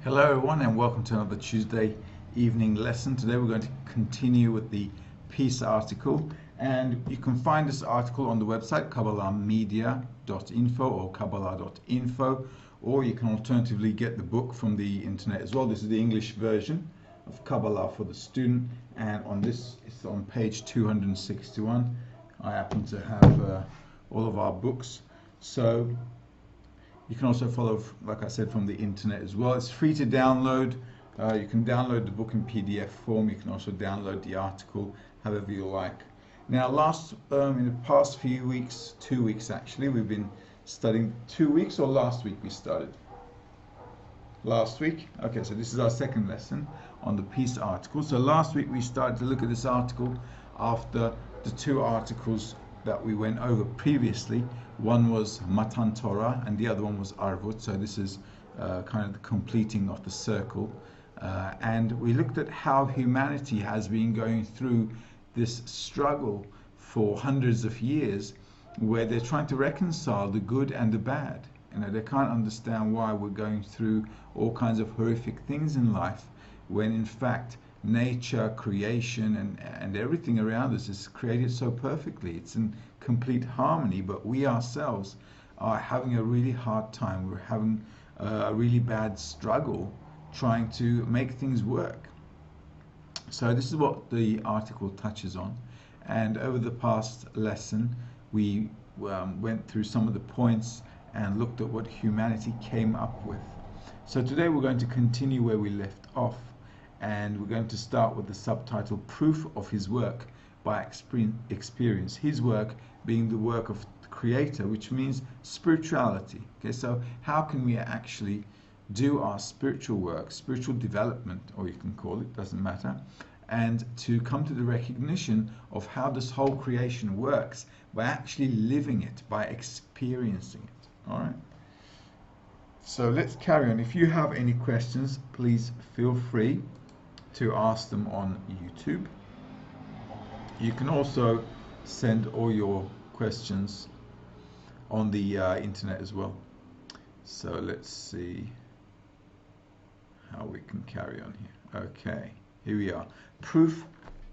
Hello everyone and welcome to another Tuesday evening lesson. Today we're going to continue with the peace article, and you can find this article on the website kabbalahmedia.info or kabbalah.info, or you can alternatively get the book from the internet as well. This is the English version of Kabbalah for the student, and on this it's on page 261. I happen to have all of our books, so you can also follow, like I said, from the internet as well. It's free to download. You can download the book in PDF form. You can also download the article however you like. Now, in the past few weeks, 2 weeks actually, we've been studying 2 weeks, or last week we started? Last week? Okay, so this is our second lesson on the peace article. So last week we started to look at this article after the two articles that we went over previously. One was Matan Torah and the other one was Arvut. So this is kind of the completing of the circle. And we looked at how humanity has been going through this struggle for hundreds of years, where they're trying to reconcile the good and the bad. You know, they can't understand why we're going through all kinds of horrific things in life, when in fact nature, creation, and everything around us is created so perfectly. It's in complete harmony, but we ourselves are having a really hard time. We're having a really bad struggle trying to make things work. So this is what the article touches on, and over the past lesson we went through some of the points and looked at what humanity came up with. So today we're going to continue where we left off, and we're going to start with the subtitle Proof of His Work by Experience. His work being the work of the Creator, which means spirituality. Okay, so how can we actually do our spiritual work, spiritual development, or you can call it, doesn't matter, and to come to the recognition of how this whole creation works by actually living it, by experiencing it. All right. So let's carry on. If you have any questions, please feel free to ask them on YouTube. You can also send all your questions on the internet as well. So let's see how we can carry on here. Okay, here we are. Proof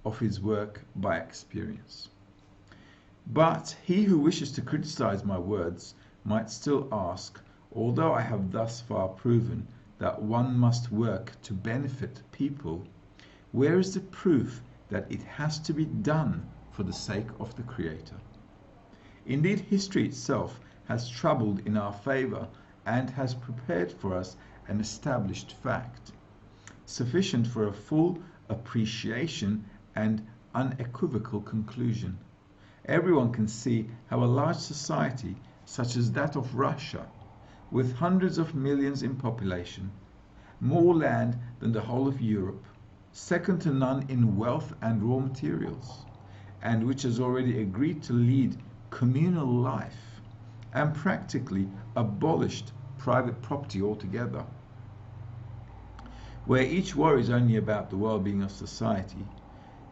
of his work by experience. But he who wishes to criticize my words might still ask, although I have thus far proven that one must work to benefit people, where is the proof that it has to be done for the sake of the Creator? Indeed, history itself has troubled in our favor and has prepared for us an established fact, sufficient for a full appreciation and unequivocal conclusion. Everyone can see how a large society, such as that of Russia, with hundreds of millions in population, more land than the whole of Europe, second to none in wealth and raw materials, and which has already agreed to lead communal life and practically abolished private property altogether, where each worries only about the well-being of society,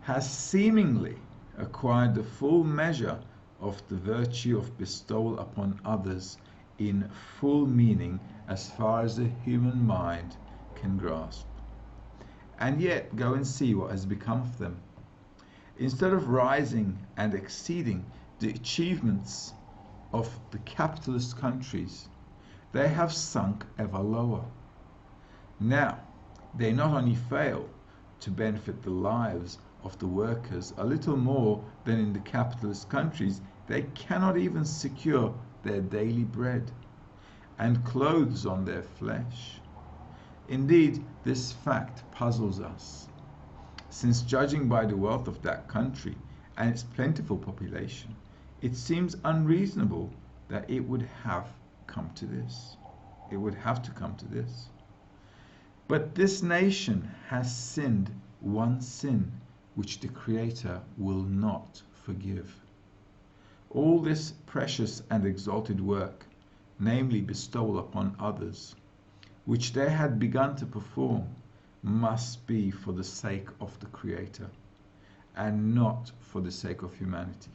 has seemingly acquired the full measure of the virtue of bestowal upon others in full meaning as far as the human mind can grasp. And yet go and see what has become of them. Instead of rising and exceeding the achievements of the capitalist countries, they have sunk ever lower. Now, they not only fail to benefit the lives of the workers a little more than in the capitalist countries, they cannot even secure their daily bread and clothes on their flesh. Indeed, this fact puzzles us, since judging by the wealth of that country and its plentiful population, it seems unreasonable that it would have come to this. It would have to come to this. But this nation has sinned one sin which the Creator will not forgive. All this precious and exalted work, namely bestowal upon others, which they had begun to perform, must be for the sake of the Creator and not for the sake of humanity,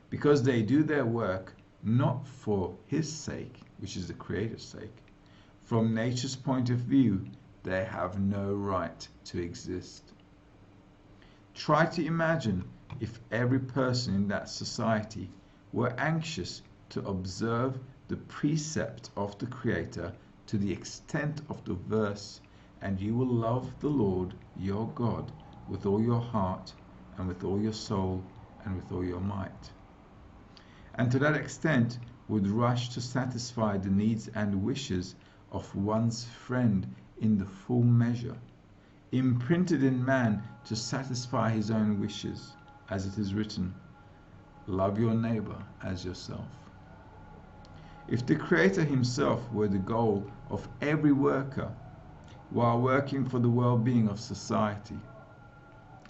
because they do their work not for His sake, which is the Creator's sake. From nature's point of view, they have no right to exist. Try to imagine if every person in that society were anxious to observe the precept of the Creator to the extent of the verse, and you will love the Lord your God with all your heart and with all your soul and with all your might. And to that extent would rush to satisfy the needs and wishes of one's friend in the full measure, imprinted in man to satisfy his own wishes, as it is written, love your neighbor as yourself. If the Creator himself were the goal of every worker while working for the well-being of society,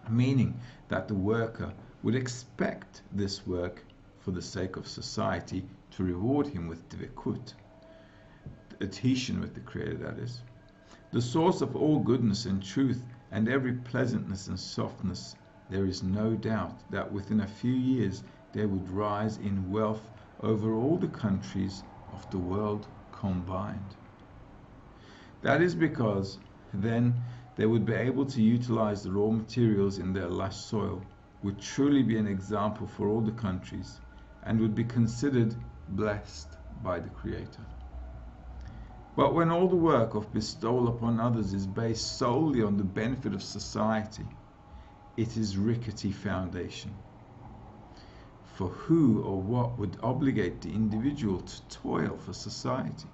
meaning that the worker would expect this work for the sake of society to reward him with dvekut, adhesion with the Creator, that is, the source of all goodness and truth and every pleasantness and softness, there is no doubt that within a few years they would rise in wealth over all the countries of the world combined. That is because then they would be able to utilize the raw materials in their lush soil, would truly be an example for all the countries, and would be considered blessed by the Creator. But when all the work of bestowal upon others is based solely on the benefit of society, it is rickety foundation. For who or what would obligate the individual to toil for society?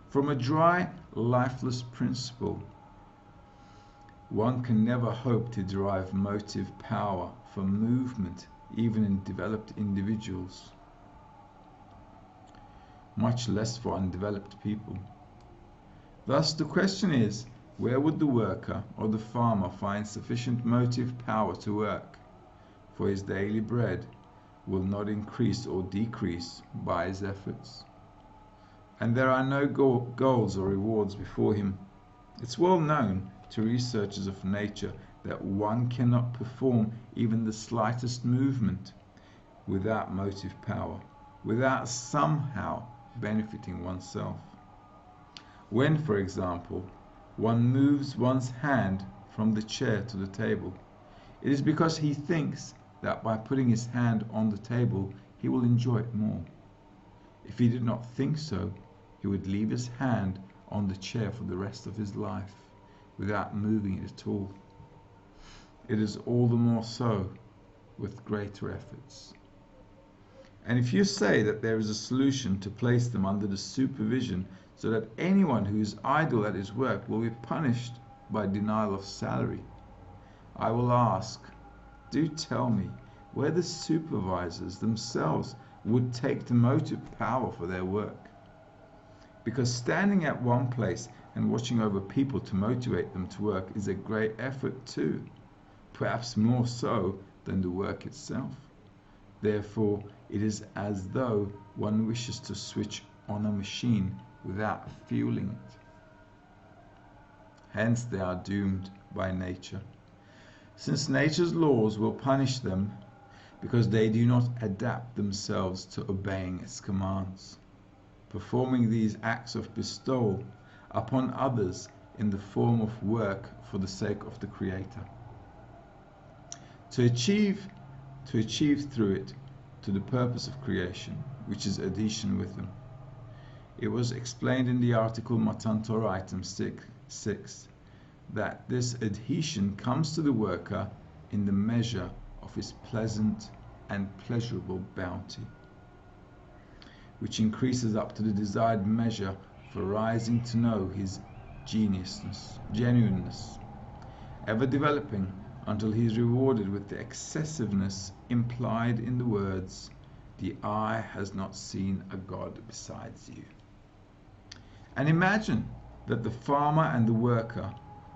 From a dry, lifeless principle, one can never hope to derive motive power for movement, even in developed individuals, much less for undeveloped people. Thus the question is, where would the worker or the farmer find sufficient motive power to work? For his daily bread will not increase or decrease by his efforts. And there are no goals or rewards before him. It's well known to researchers of nature that one cannot perform even the slightest movement without motive power, without somehow benefiting oneself. When, for example, one moves one's hand from the chair to the table, it is because he thinks that by putting his hand on the table, he will enjoy it more. If he did not think so, he would leave his hand on the chair for the rest of his life, without moving it at all. It is all the more so with greater efforts. And if you say that there is a solution to place them under the supervision so that anyone who is idle at his work will be punished by denial of salary, I will ask, do tell me where the supervisors themselves would take the motive power for their work. Because standing at one place and watching over people to motivate them to work is a great effort too, perhaps more so than the work itself. Therefore, it is as though one wishes to switch on a machine without fueling it. Hence they are doomed by nature, since nature's laws will punish them because they do not adapt themselves to obeying its commands, performing these acts of bestowal upon others in the form of work for the sake of the Creator. To achieve through it to the purpose of creation, which is adhesion with them. It was explained in the article Matan Torah item 6 that this adhesion comes to the worker in the measure of his pleasant and pleasurable bounty, which increases up to the desired measure for rising to know his genuineness, ever developing until he is rewarded with the excessiveness implied in the words, "The eye has not seen a God besides you." And imagine that the farmer and the worker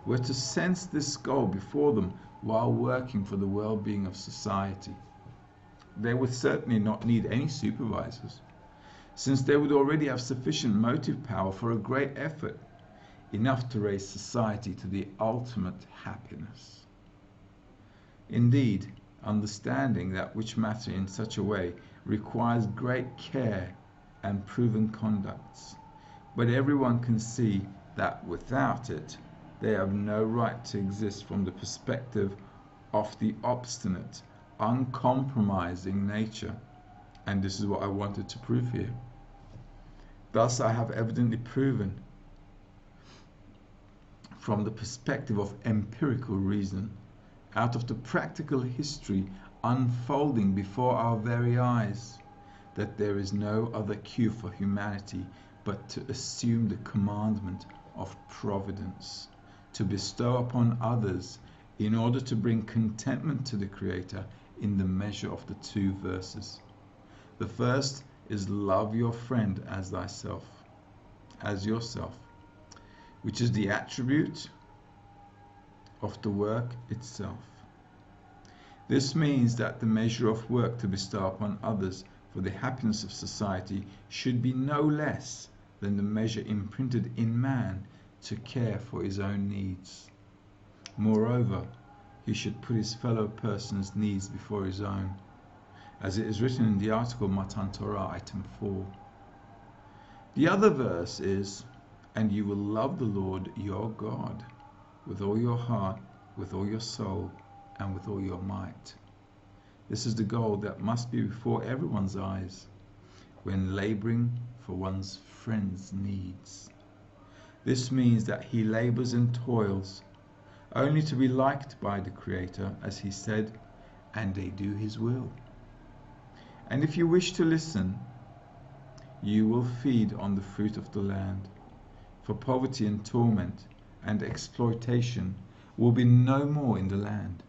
were to sense this goal before them while working for the well-being of society. They would certainly not need any supervisors, since they would already have sufficient motive power for a great effort, enough to raise society to the ultimate happiness. Indeed, understanding that which matter in such a way requires great care and proven conducts, but everyone can see that without it, they have no right to exist from the perspective of the obstinate, uncompromising nature. And this is what I wanted to prove here. Thus, I have evidently proven from the perspective of empirical reason, out of the practical history unfolding before our very eyes, that there is no other cue for humanity but to assume the commandment of providence, to bestow upon others in order to bring contentment to the Creator in the measure of the two verses. The first is love your friend as thyself, as yourself, which is the attribute of the work itself. This means that the measure of work to bestow upon others for the happiness of society should be no less than the measure imprinted in man to care for his own needs. Moreover, he should put his fellow person's needs before his own, as it is written in the article Matan Torah, item 4. The other verse is, and you will love the Lord your God with all your heart, with all your soul, and with all your might. This is the goal that must be before everyone's eyes when laboring for one's friend's needs. This means that he labors and toils only to be liked by the Creator, as he said, and they do his will. And if you wish to listen, you will feed on the fruit of the land, for poverty and torment and exploitation will be no more in the land,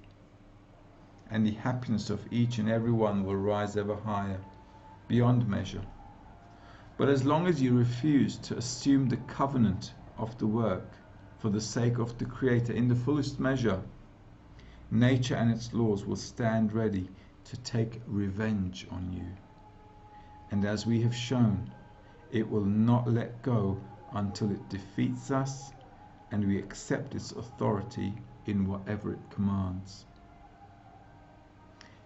and the happiness of each and every one will rise ever higher, beyond measure. But as long as you refuse to assume the covenant of the work for the sake of the Creator in the fullest measure, nature and its laws will stand ready to take revenge on you. And as we have shown, it will not let go until it defeats us and we accept its authority in whatever it commands.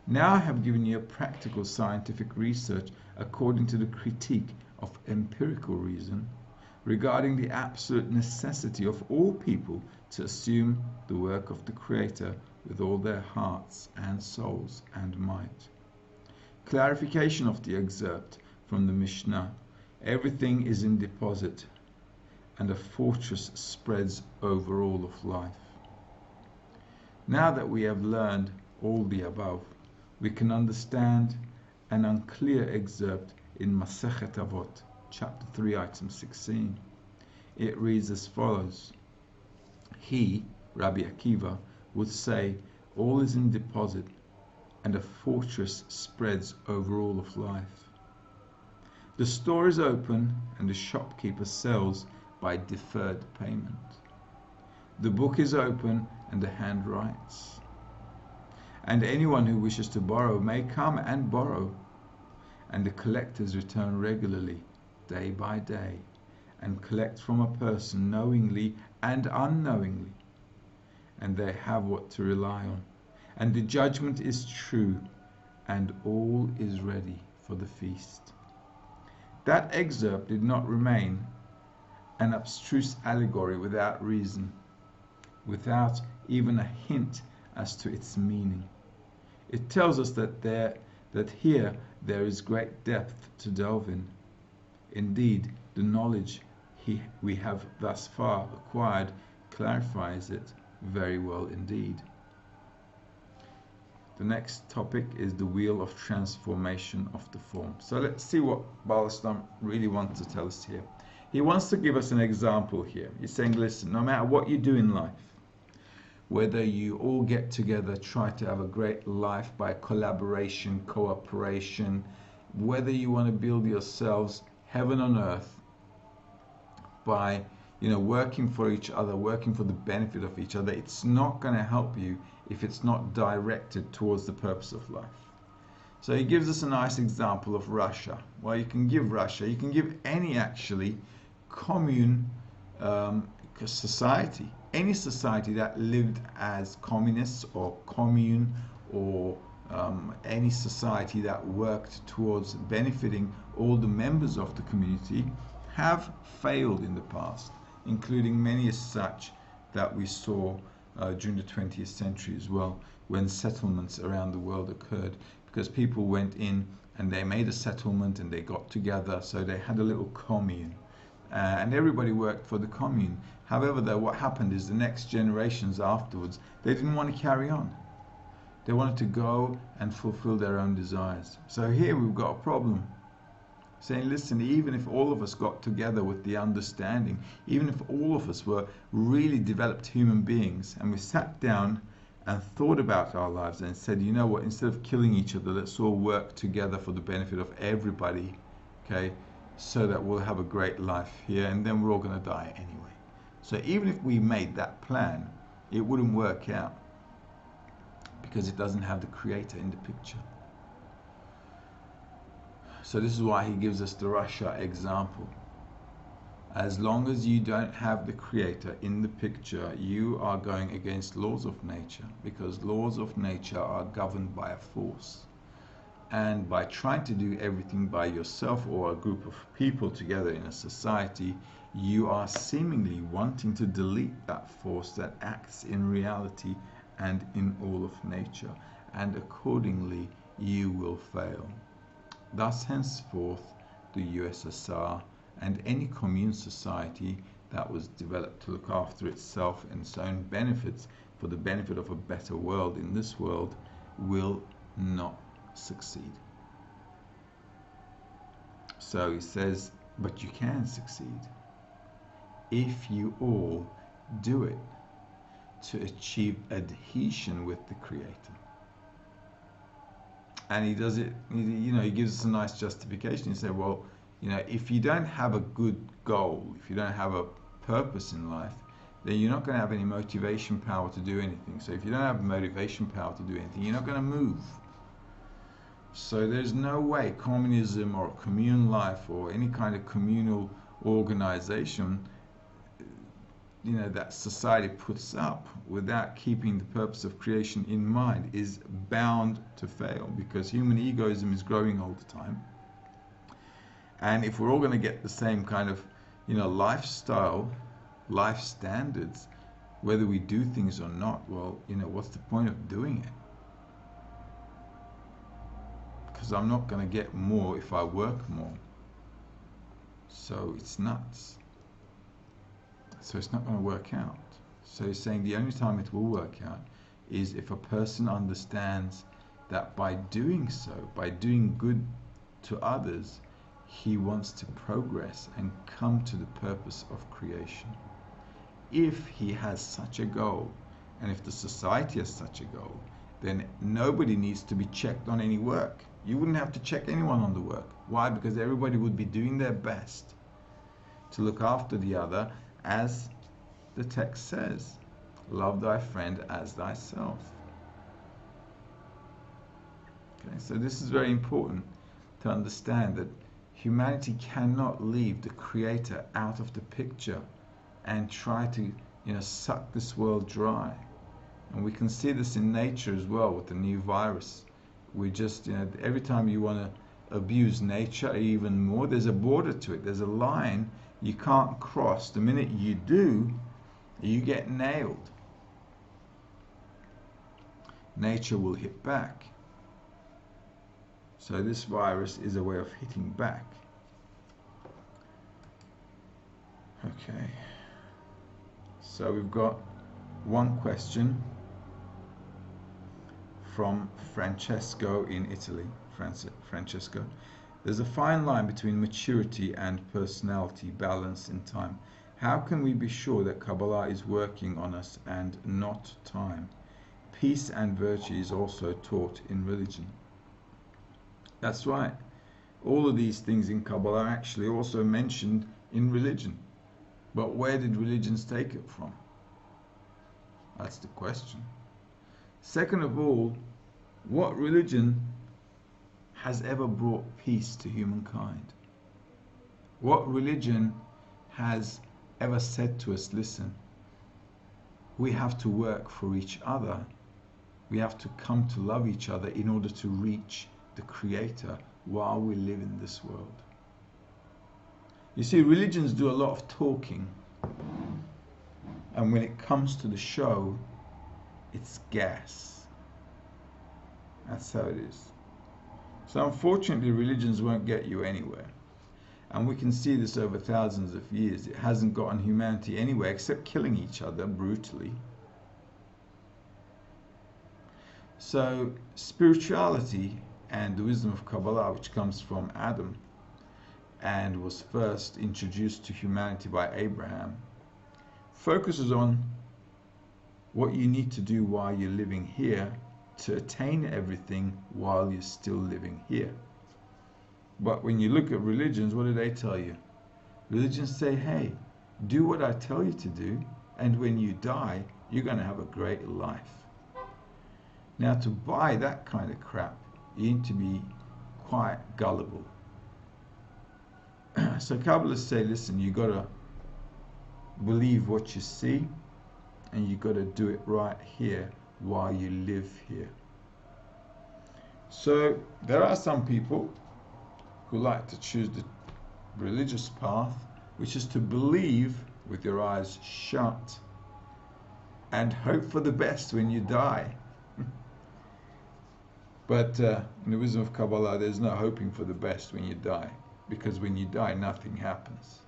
Now I have given you a practical scientific research according to the critique of empirical reason regarding the absolute necessity of all people to assume the work of the Creator with all their hearts and souls and might. Clarification of the excerpt from the Mishnah: everything is in deposit, and a fortress spreads over all of life. Now that we have learned all the above, we can understand an unclear excerpt in Masechet Avot, chapter 3, item 16. It reads as follows: he, Rabbi Akiva, would say all is in deposit and a fortress spreads over all of life. The store is open and the shopkeeper sells by deferred payment. The book is open and the hand writes. And anyone who wishes to borrow may come and borrow. And the collectors return regularly, day by day, and collect from a person knowingly and unknowingly. And they have what to rely on. And the judgment is true, and all is ready for the feast. That excerpt did not remain an abstruse allegory without reason, without even a hint as to its meaning. It tells us that here there is great depth to delve in. Indeed, the knowledge we have thus far acquired clarifies it very well indeed. The next topic is the wheel of transformation of the form. So let's see what Baal HaShem really wants to tell us here. He wants to give us an example here. He's saying, listen, no matter what you do in life, whether you all get together, try to have a great life by collaboration, cooperation, whether you want to build yourselves heaven on earth by working for each other, working for the benefit of each other, it's not going to help you if it's not directed towards the purpose of life. So he gives us a nice example of Russia. Well, you can give any actually commune society, any society that lived as communists or commune, or any society that worked towards benefiting all the members of the community, have failed in the past. including many as such that we saw during the 20th century as well, when settlements around the world occurred, because people went in and they made a settlement and they got together, so they had a little commune, and everybody worked for the commune. However, though, what happened is the next generations afterwards, they didn't want to carry on. They wanted to go and fulfill their own desires. So here we've got a problem, saying, listen, even if all of us got together with the understanding, even if all of us were really developed human beings, and we sat down and thought about our lives and said, you know what, instead of killing each other, let's all work together for the benefit of everybody, okay, so that we'll have a great life here, and then we're all going to die anyway. So even if we made that plan, it wouldn't work out, because it doesn't have the Creator in the picture. So this is why he gives us the Russia example. As long as you don't have the Creator in the picture, you are going against laws of nature, because laws of nature are governed by a force. And by trying to do everything by yourself or a group of people together in a society, you are seemingly wanting to delete that force that acts in reality and in all of nature, and accordingly you will fail. Thus henceforth the USSR and any commune society that was developed to look after itself and its own benefits for the benefit of a better world in this world will not succeed. So he says, but you can succeed if you all do it to achieve adhesion with the Creator. And he does it, you know, he gives us a nice justification. He said, well, you know, if you don't have a good goal, if you don't have a purpose in life, then you're not going to have any motivation power to do anything. So if you don't have motivation power to do anything, you're not going to move. So there's no way communism or commune life or any kind of communal organization, you know, that society puts up without keeping the purpose of creation in mind is bound to fail, because human egoism is growing all the time. And if we're all going to get the same kind of, you know, lifestyle, life standards, whether we do things or not, well, you know, what's the point of doing it? Because I'm not going to get more if I work more. So it's nuts. So it's not going to work out. So he's saying the only time it will work out is if a person understands that by doing so, by doing good to others, he wants to progress and come to the purpose of creation. If he has such a goal, and if the society has such a goal, then nobody needs to be checked on any work. You wouldn't have to check anyone on the work. Why? Because everybody would be doing their best to look after the other, as the text says, love thy friend as thyself. Okay, so this is very important to understand, that humanity cannot leave the Creator out of the picture and try to, you know, suck this world dry. And we can see this in nature as well with the new virus. We just, you know, every time you want to abuse nature even more, there's a border to it. There's a line you can't cross. The minute you do, you get nailed. Nature will hit back. So this virus is a way of hitting back. Okay. So we've got one question from Francesco in Italy. Francesco. There's a fine line between maturity and personality balance in time. How can we be sure that Kabbalah is working on us and not time? Peace and virtue is also taught in religion. That's right. All of these things in Kabbalah are actually also mentioned in religion. But where did religions take it from? That's the question. Second of all, what religion has ever brought peace to humankind? What religion has ever said to us, listen, we have to work for each other. We have to come to love each other in order to reach the Creator while we live in this world. You see, religions do a lot of talking, And when it comes to the show, it's gas. That's how it is. So unfortunately, religions won't get you anywhere. And we can see this over thousands of years. It hasn't gotten humanity anywhere except killing each other brutally. So spirituality and the wisdom of Kabbalah, which comes from Adam and was first introduced to humanity by Abraham, focuses on what you need to do while you're living here to attain everything while you're still living here. But when you look at religions, what do they tell you? Religions say, hey, do what I tell you to do, and when you die, you're going to have a great life. Now, to buy that kind of crap, you need to be quite gullible. So Kabbalists say, listen, you got to believe what you see, and you got to do it right here while you live here. So there are some people who like to choose the religious path, which is to believe with your eyes shut and hope for the best when you die. But in the wisdom of Kabbalah, there's no hoping for the best when you die, because when you die, nothing happens.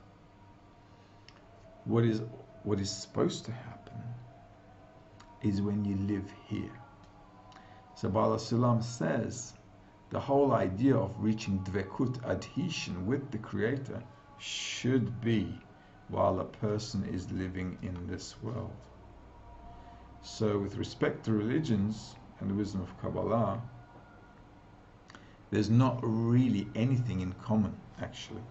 What is supposed to happen is when you live here. So Bala Sulam says the whole idea of reaching dvekut, adhesion with the Creator, should be while a person is living in this world. So with respect to religions and the wisdom of Kabbalah, there's not really anything in common, actually.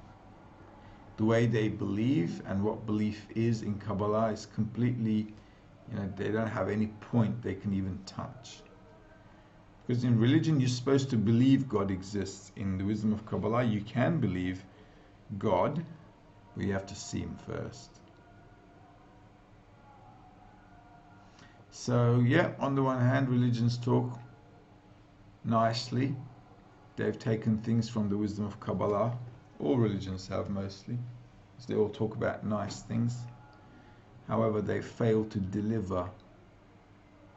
The way they believe and what belief is in Kabbalah is completely, they don't have any point they can even touch. Because in religion, you're supposed to believe God exists. In the wisdom of Kabbalah, you can believe God, but you have to see Him first. So, yeah, on the one hand, religions talk nicely. They've taken things from the wisdom of Kabbalah. All religions have, mostly, because they all talk about nice things. However, they fail to deliver,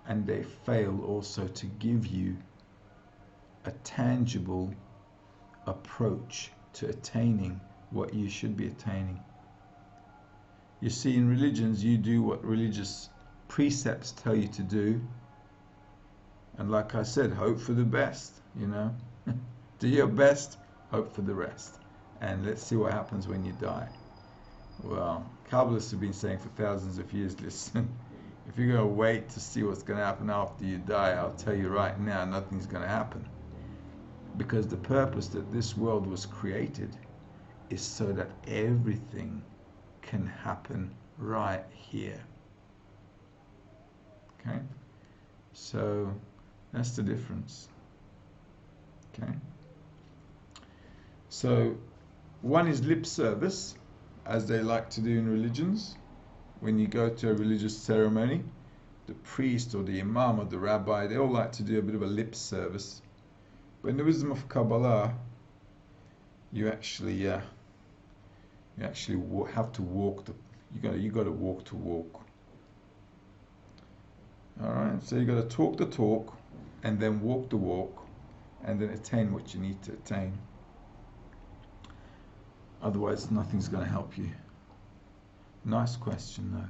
and they fail also to give you a tangible approach to attaining what you should be attaining. You see, in religions, you do what religious precepts tell you to do, and like I said, hope for the best, Do your best, hope for the rest, and let's see what happens when you die. Well, Kabbalists have been saying for thousands of years, listen, if you're going to wait to see what's going to happen after you die, I'll tell you right now, nothing's going to happen. Because the purpose that this world was created is so that everything can happen right here. Okay? So, that's the difference. Okay? So, one is lip service, as they like to do in religions. When you go to a religious ceremony, the priest or the imam or the rabbi, they all like to do a bit of a lip service. But in the wisdom of Kabbalah, you actually have to walk you got to walk to walk. All right, so you got to talk the talk, and then walk the walk, and then attain what you need to attain. Otherwise, nothing's going to help you. Nice question,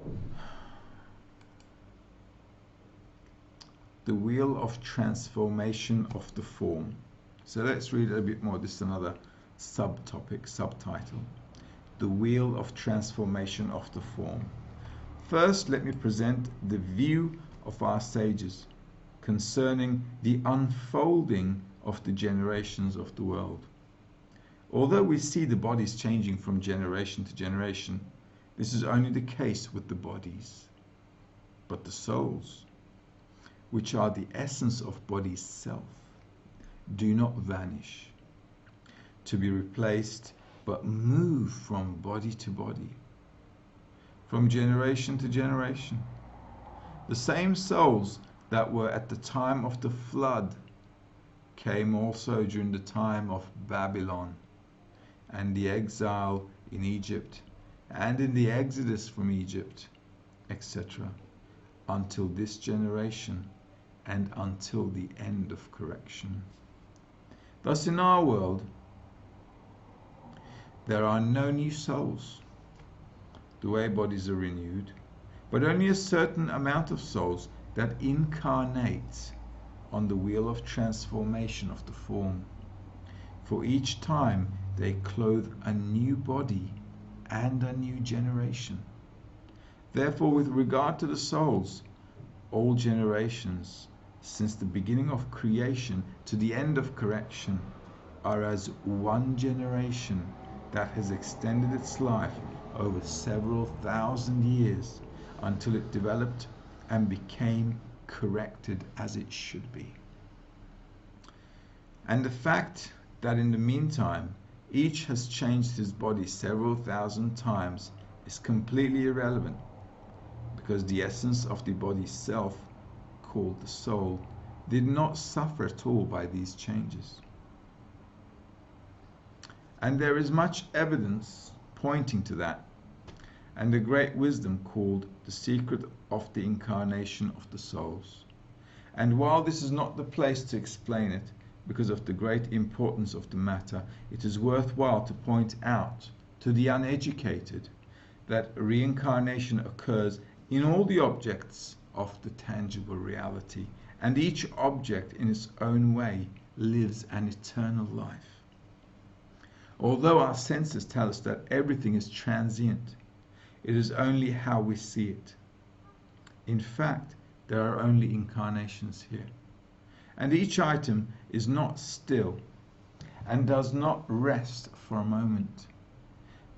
though. The wheel of transformation of the form. So let's read a bit more. This is another subtitle. The wheel of transformation of the form. First, let me present the view of our sages concerning the unfolding of the generations of the world. Although we see the bodies changing from generation to generation, this is only the case with the bodies. But the souls, which are the essence of body's self, do not vanish, to be replaced, but move from body to body, from generation to generation. The same souls that were at the time of the flood came also during the time of Babylon and the exile in Egypt and in the exodus from Egypt, etc., until this generation and until the end of correction. Thus, in our world, there are no new souls, the way bodies are renewed, but only a certain amount of souls that incarnate on the wheel of transformation of the form. For each time they clothe a new body and a new generation. Therefore, with regard to the souls, all generations, since the beginning of creation to the end of correction, are as one generation that has extended its life over several thousand years until it developed and became corrected as it should be. And the fact that in the meantime each has changed his body several thousand times is completely irrelevant, because the essence of the body's self, called the soul, did not suffer at all by these changes. And there is much evidence pointing to that, and a great wisdom called the secret of the incarnation of the souls. And while this is not the place to explain it, because of the great importance of the matter, it is worthwhile to point out to the uneducated that reincarnation occurs in all the objects of the tangible reality, and each object in its own way lives an eternal life. Although our senses tell us that everything is transient, it is only how we see it. In fact, there are only incarnations here, and each item is not still and does not rest for a moment,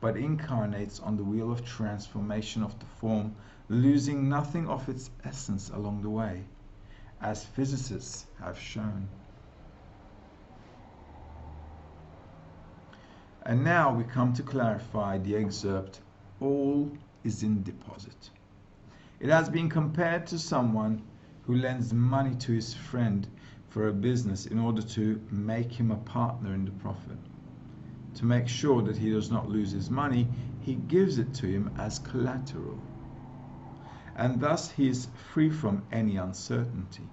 but incarnates on the wheel of transformation of the form, losing nothing of its essence along the way, as physicists have shown. And now we come to clarify the excerpt, "All is in deposit." It has been compared to someone who lends money to his friend for a business in order to make him a partner in the profit. To make sure that he does not lose his money, he gives it to him as collateral, and thus he is free from any uncertainty.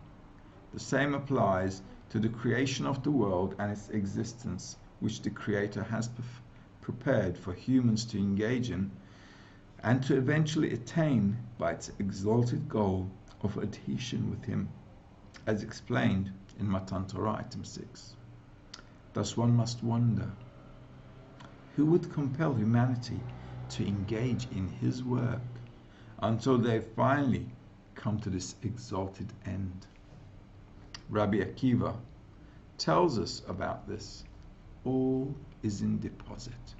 The same applies to the creation of the world and its existence, which the Creator has prepared for humans to engage in and to eventually attain by its exalted goal of adhesion with Him, as explained in Matan Torah item 6. Thus one must wonder, who would compel humanity to engage in His work until they finally come to this exalted end? Rabbi Akiva tells us about this. All is in deposit.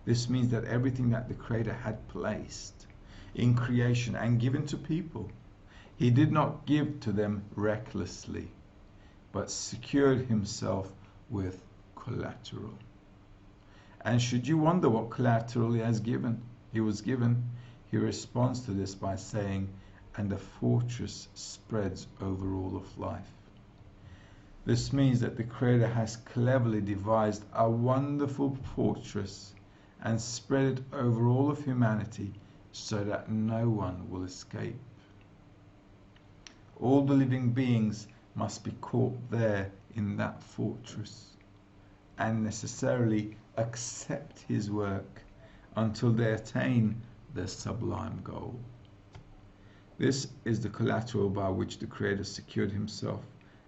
This means that everything that the Creator had placed in creation and given to people, He did not give to them recklessly, but secured Himself with collateral. And should you wonder what collateral He was given, He responds to this by saying, "And a fortress spreads over all of life." This means that the Creator has cleverly devised a wonderful fortress and spread it over all of humanity so that no one will escape. All the living beings must be caught there in that fortress and necessarily accept His work until they attain their sublime goal. This is the collateral by which the Creator secured Himself,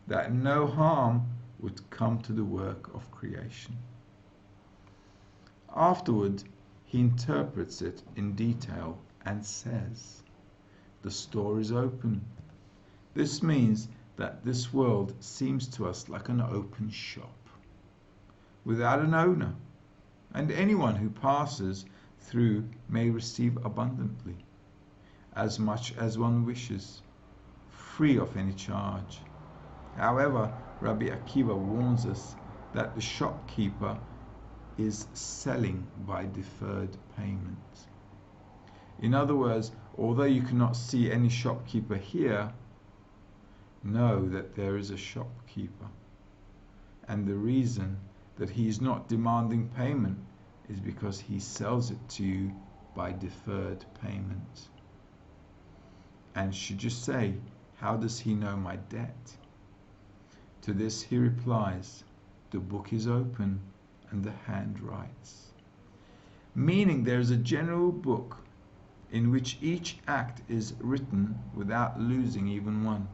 that no harm would come to the work of creation. Afterward, He interprets it in detail and says, "The store is open." This means that this world seems to us like an open shop, without an owner, and anyone who passes through may receive abundantly, as much as one wishes, free of any charge. However, Rabbi Akiva warns us that the shopkeeper is selling by deferred payment. In other words, although you cannot see any shopkeeper here, know that there is a shopkeeper. And the reason that he is not demanding payment is because he sells it to you by deferred payment. And should you say, how does he know my debt? To this he replies, the book is open and the hand writes. Meaning there is a general book in which each act is written without losing even one.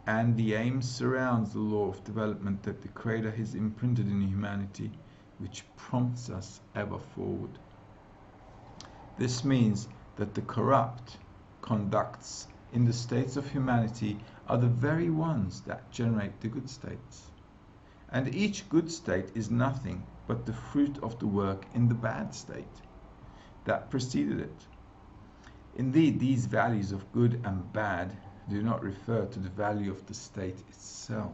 And the aim surrounds the law of development that the Creator has imprinted in humanity, which prompts us ever forward. This means that the corrupt conducts in the states of humanity are the very ones that generate the good states. And each good state is nothing but the fruit of the work in the bad state that preceded it. Indeed, these values of good and bad do not refer to the value of the state itself,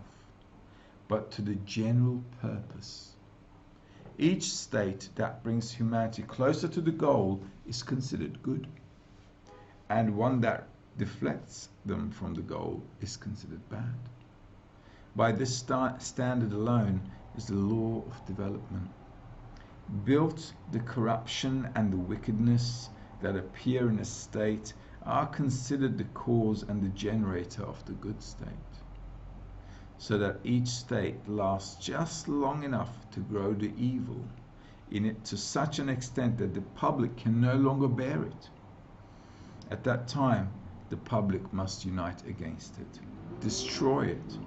but to the general purpose. Each state that brings humanity closer to the goal is considered good, and one that deflects them from the goal is considered bad. By this standard alone is the law of development. Built, the corruption and the wickedness that appear in a state are considered the cause and the generator of the good state, so that each state lasts just long enough to grow the evil in it to such an extent that the public can no longer bear it. At that time, the public must unite against it, destroy it,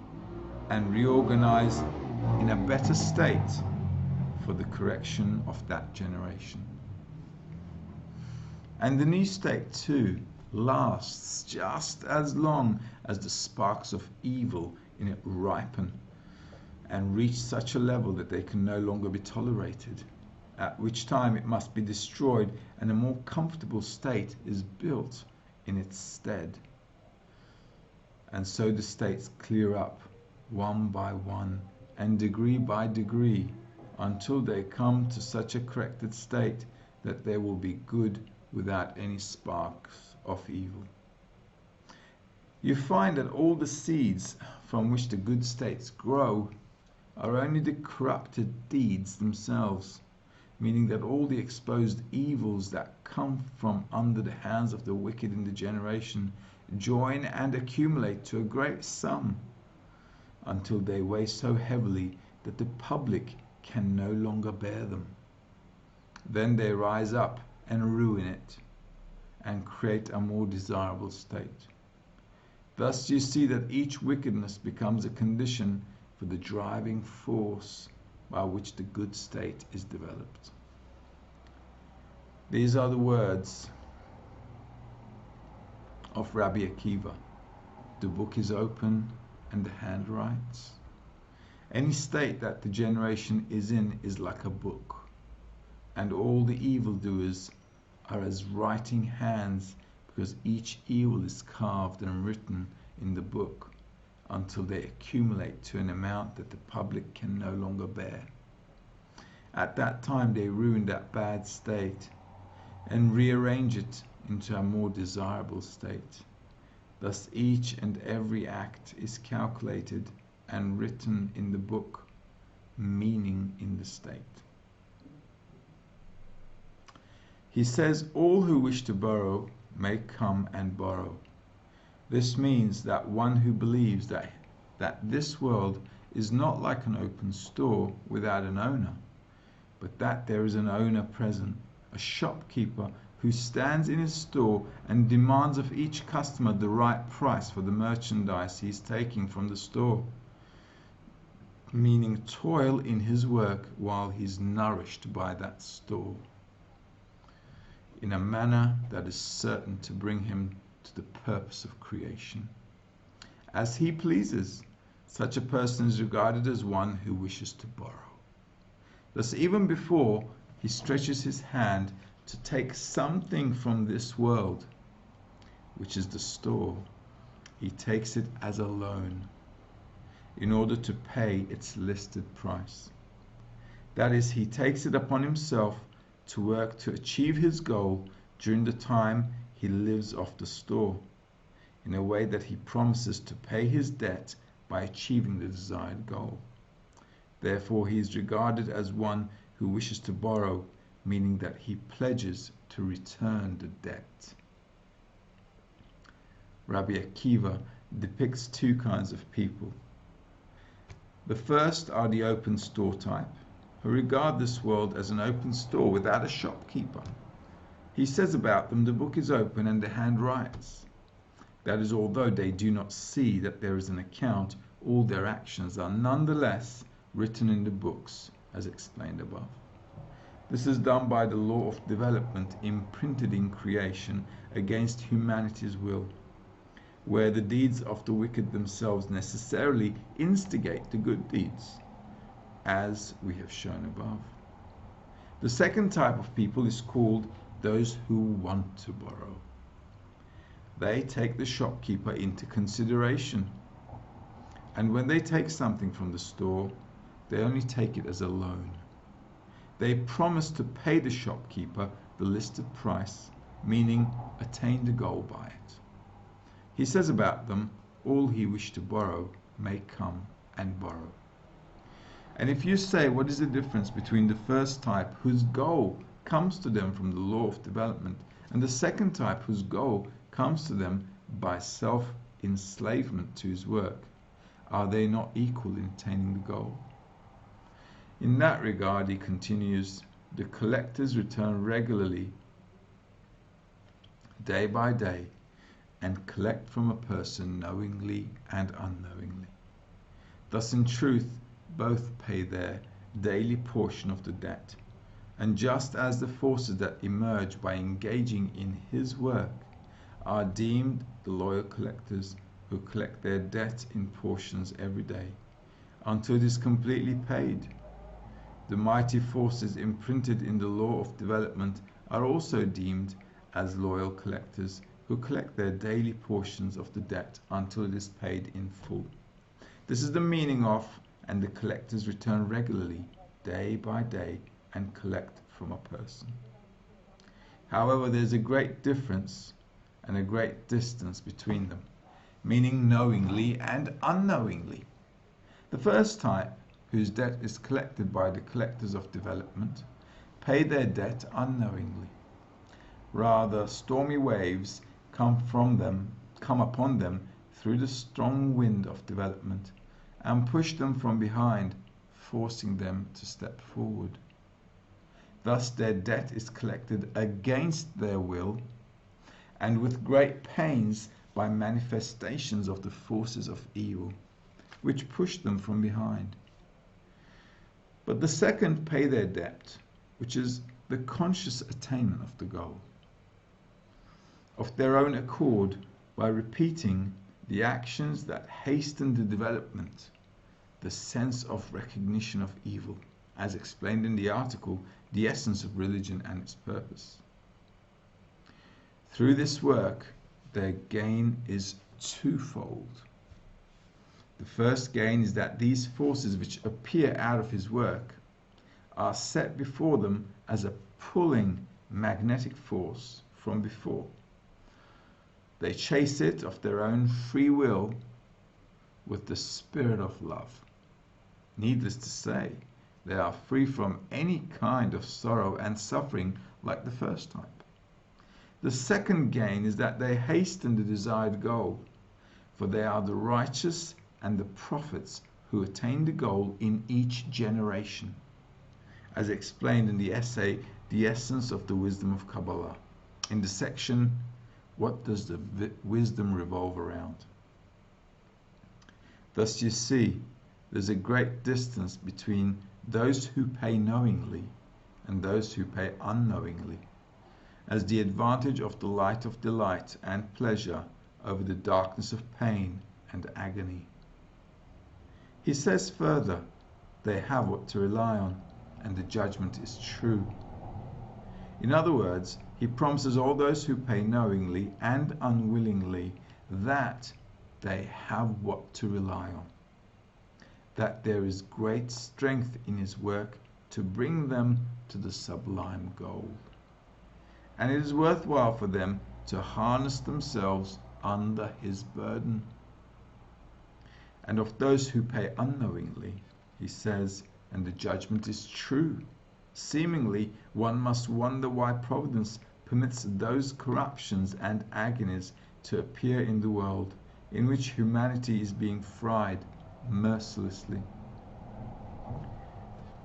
and reorganize in a better state for the correction of that generation. And the new state too lasts just as long as the sparks of evil in it ripen and reach such a level that they can no longer be tolerated, at which time it must be destroyed and a more comfortable state is built in its stead. And so the states clear up one by one and degree by degree until they come to such a corrected state that there will be good without any sparks of evil. You find that all the seeds from which the good states grow are only the corrupted deeds themselves, meaning that all the exposed evils that come from under the hands of the wicked in the generation join and accumulate to a great sum until they weigh so heavily that the public can no longer bear them. Then they rise up and ruin it and create a more desirable state. Thus you see that each wickedness becomes a condition for the driving force by which the good state is developed. These are the words of Rabbi Akiva. The book is open and the hand writes. Any state that the generation is in is like a book, and all the evildoers are as writing hands, because each evil is carved and written in the book until they accumulate to an amount that the public can no longer bear. At that time they ruin that bad state and rearrange it into a more desirable state. Thus each and every act is calculated and written in the book, meaning in the state. He says, all who wish to borrow may come and borrow. This means that one who believes that this world is not like an open store without an owner, but that there is an owner present, a shopkeeper who stands in his store and demands of each customer the right price for the merchandise he is taking from the store, meaning toil in his work while he is nourished by that store, in a manner that is certain to bring him to the purpose of creation. As he pleases, such a person is regarded as one who wishes to borrow. Thus, even before he stretches his hand to take something from this world, which is the store, he takes it as a loan in order to pay its listed price. That is, he takes it upon himself to work to achieve his goal during the time he lives off the store, in a way that he promises to pay his debt by achieving the desired goal. Therefore he is regarded as one who wishes to borrow, meaning that he pledges to return the debt. Rabbi Akiva depicts two kinds of people. The first are the open store type, who regard this world as an open store without a shopkeeper. He says about them, the book is open and the hand writes. That is, although they do not see that there is an account, all their actions are nonetheless written in the books, as explained above. This is done by the law of development imprinted in creation against humanity's will, where the deeds of the wicked themselves necessarily instigate the good deeds, as we have shown above. The second type of people is called those who want to borrow. They take the shopkeeper into consideration, and when they take something from the store, they only take it as a loan. They promise to pay the shopkeeper the listed price, meaning attain the goal by it. He says about them, all he wished to borrow may come and borrow. And if you say, what is the difference between the first type, whose goal comes to them from the law of development, and the second type, whose goal comes to them by self-enslavement to his work, are they not equal in attaining the goal? In that regard, he continues, the collectors return regularly, day by day, and collect from a person knowingly and unknowingly. Thus, in truth, both pay their daily portion of the debt. And just as the forces that emerge by engaging in his work are deemed the loyal collectors who collect their debt in portions every day, until it is completely paid, the mighty forces imprinted in the law of development are also deemed as loyal collectors who collect their daily portions of the debt until it is paid in full. This is the meaning of, and the collectors return regularly, day by day, and collect from a person. However, there is a great difference and a great distance between them, meaning knowingly and unknowingly. The first type, whose debt is collected by the collectors of development, pay their debt unknowingly. Rather, stormy waves come upon them through the strong wind of development and push them from behind, forcing them to step forward. Thus their debt is collected against their will and with great pains by manifestations of the forces of evil, which push them from behind. But the second pay their debt, which is the conscious attainment of the goal, of their own accord, by repeating the actions that hasten the development, the sense of recognition of evil, as explained in the article, The Essence of Religion and Its Purpose. Through this work, their gain is twofold. The first gain is that these forces which appear out of his work are set before them as a pulling magnetic force from before. They chase it of their own free will with the spirit of love. Needless to say, they are free from any kind of sorrow and suffering like the first type. The second gain is that they hasten the desired goal, for they are the righteous and the prophets who attain the goal in each generation, as explained in the essay, The Essence of the Wisdom of Kabbalah, in the section, What Does the Wisdom Revolve Around? Thus you see, there's a great distance between those who pay knowingly and those who pay unknowingly, as the advantage of the light of delight and pleasure over the darkness of pain and agony. He says further, they have what to rely on, and the judgment is true. In other words, he promises all those who pay knowingly and unwillingly that they have what to rely on, that there is great strength in his work to bring them to the sublime goal, and it is worthwhile for them to harness themselves under his burden. And of those who pay unknowingly, he says, and the judgment is true. Seemingly, one must wonder why Providence permits those corruptions and agonies to appear in the world, in which humanity is being fried mercilessly.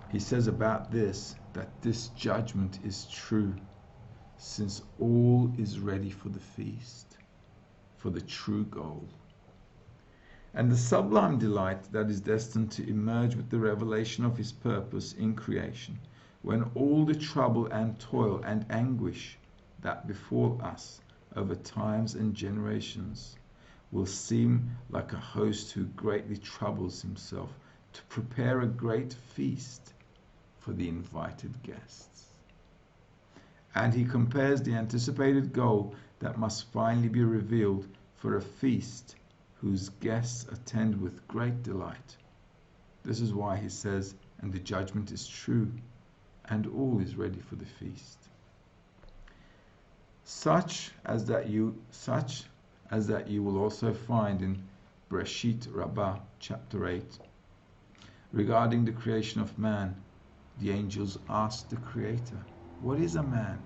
He says about this that this judgment is true, since all is ready for the feast, for the true goal. And the sublime delight that is destined to emerge with the revelation of his purpose in creation, when all the trouble and toil and anguish that befall us over times and generations will seem like a host who greatly troubles himself to prepare a great feast for the invited guests. And he compares the anticipated goal that must finally be revealed for a feast whose guests attend with great delight. This is why he says, and the judgment is true, and all is ready for the feast. Such as that you will also find in Bereshit Rabbah, chapter 8. Regarding the creation of man, the angels asked the Creator, "What is a man,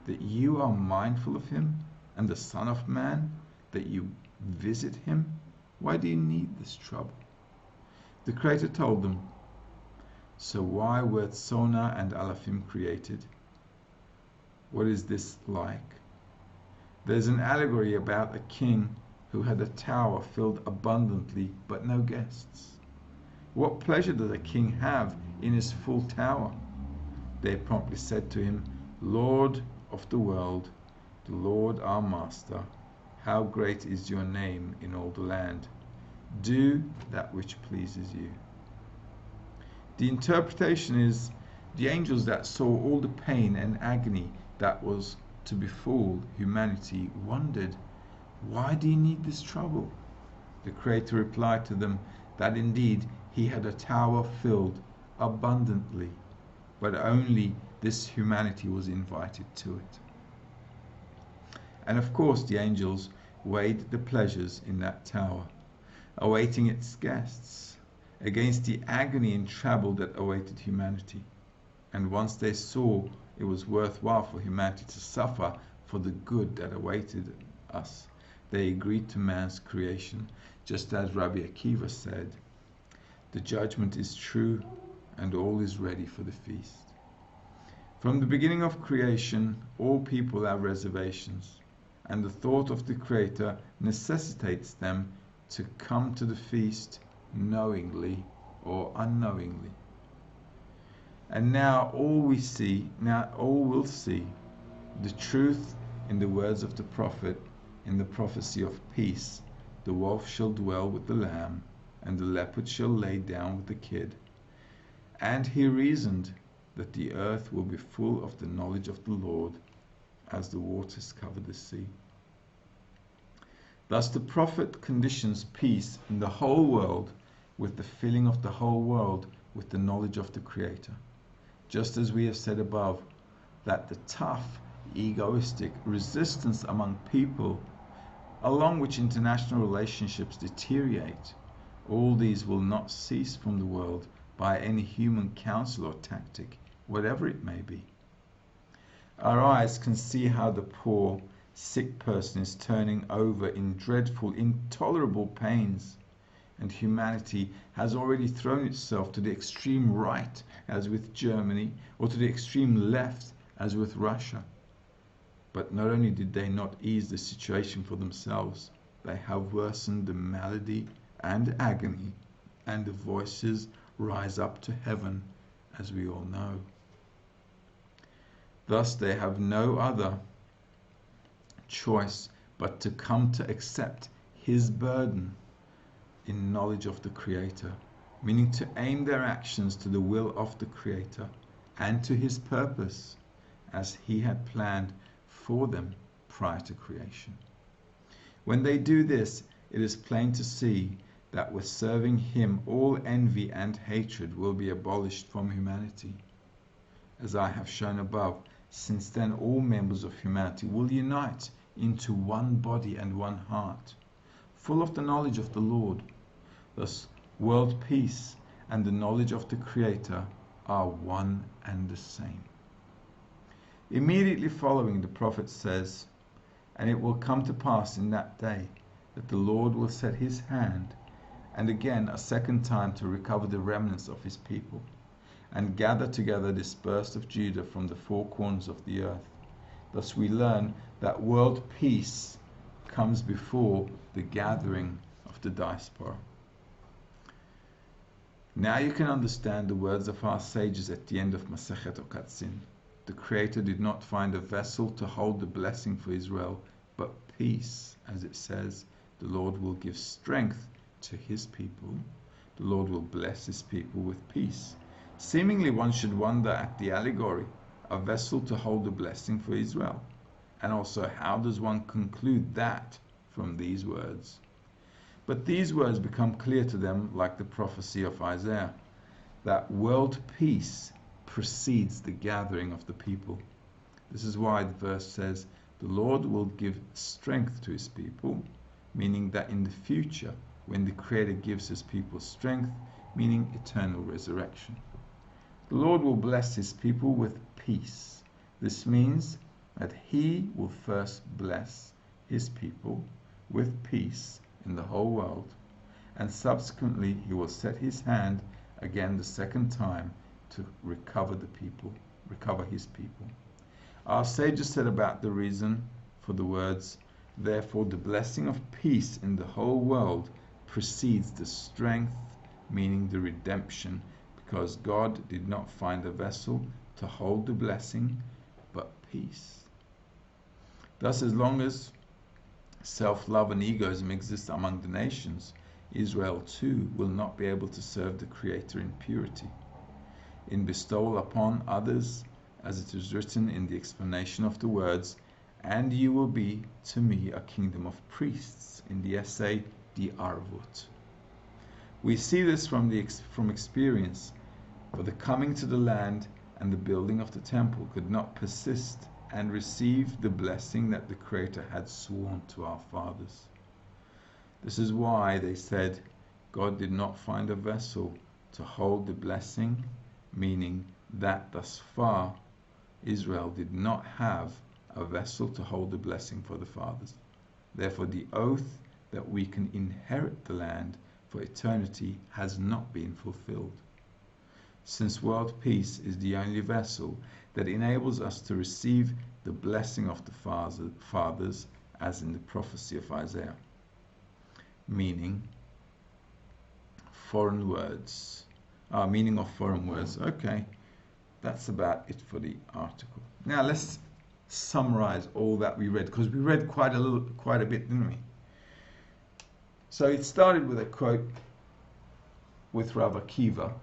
that you are mindful of him, and the Son of Man, that you visit him? Why do you need this trouble?" The Creator told them, "So why were Sona and Alafim created? What is this like? There's an allegory about a king who had a tower filled abundantly, but no guests. What pleasure does a king have in his full tower?" They promptly said to him, "Lord of the world, the Lord our Master, how great is your name in all the land. Do that which pleases you." The interpretation is, the angels that saw all the pain and agony that was to befall humanity wondered, "Why do you need this trouble?" The Creator replied to them that indeed he had a tower filled abundantly, but only this humanity was invited to it. And of course the angels weighed the pleasures in that tower, awaiting its guests, against the agony and trouble that awaited humanity. And once they saw it was worthwhile for humanity to suffer for the good that awaited us, they agreed to man's creation, just as Rabbi Akiva said, "The judgment is true, and all is ready for the feast." From the beginning of creation, all people have reservations, and the thought of the Creator necessitates them to come to the feast knowingly or unknowingly. And now all will see the truth in the words of the prophet, in the prophecy of peace. The wolf shall dwell with the lamb, and the leopard shall lay down with the kid. And he reasoned that the earth will be full of the knowledge of the Lord, as the waters cover the sea. Thus the prophet conditions peace in the whole world with the filling of the whole world with the knowledge of the Creator. Just as we have said above, that the tough, egoistic resistance among people, along which international relationships deteriorate, all these will not cease from the world by any human counsel or tactic, whatever it may be. Our eyes can see how the poor, sick person is turning over in dreadful, intolerable pains, and humanity has already thrown itself to the extreme right, as with Germany, or to the extreme left, as with Russia. But not only did they not ease the situation for themselves, they have worsened the malady and agony, and the voices rise up to heaven, as we all know. Thus they have no other choice but to come to accept his burden in knowledge of the Creator, meaning to aim their actions to the will of the Creator and to his purpose as he had planned for them prior to creation. When they do this, it is plain to see that with serving him all envy and hatred will be abolished from humanity. As I have shown above, since then all members of humanity will unite into one body and one heart, full of the knowledge of the Lord. Thus world peace and the knowledge of the Creator are one and the same. Immediately following, the prophet says, "And it will come to pass in that day that the Lord will set his hand, and again a second time, to recover the remnants of his people, and gather together dispersed of Judah from the four corners of the earth." Thus we learn that world peace comes before the gathering of the diaspora. Now you can understand the words of our sages at the end of Masechet Okatzin. The Creator did not find a vessel to hold the blessing for Israel, but peace, as it says. The Lord will give strength to his people. The Lord will bless his people with peace. Seemingly one should wonder at the allegory, a vessel to hold the blessing for Israel. And also, how does one conclude that from these words? But these words become clear to them like the prophecy of Isaiah, that world peace precedes the gathering of the people. This is why the verse says, "The Lord will give strength to his people," meaning that in the future, when the Creator gives his people strength, meaning eternal resurrection. The Lord will bless his people with peace. This means that he will first bless his people with peace in the whole world, and subsequently he will set his hand again the second time to recover his people. Our sages said about the reason for the words, "Therefore the blessing of peace in the whole world precedes the strength," meaning the redemption, because God did not find a vessel to hold the blessing, but peace. Thus, as long as self-love and egoism exist among the nations, Israel too will not be able to serve the Creator in purity. In bestowal upon others, as it is written in the explanation of the words, "And you will be to me a kingdom of priests," in the essay Die Arvut. We see this from experience, for the coming to the land and the building of the temple could not persist and receive the blessing that the Creator had sworn to our fathers. This is why they said God did not find a vessel to hold the blessing, meaning that thus far Israel did not have a vessel to hold the blessing for the fathers. Therefore the oath that we can inherit the land for eternity has not been fulfilled. Since world peace is the only vessel that enables us to receive the blessing of the fathers, as in the prophecy of Isaiah. Meaning of foreign words. Okay, that's about it for the article. Now let's summarize all that we read, because we read quite a bit, didn't we? So it started with a quote with Rav Akiva.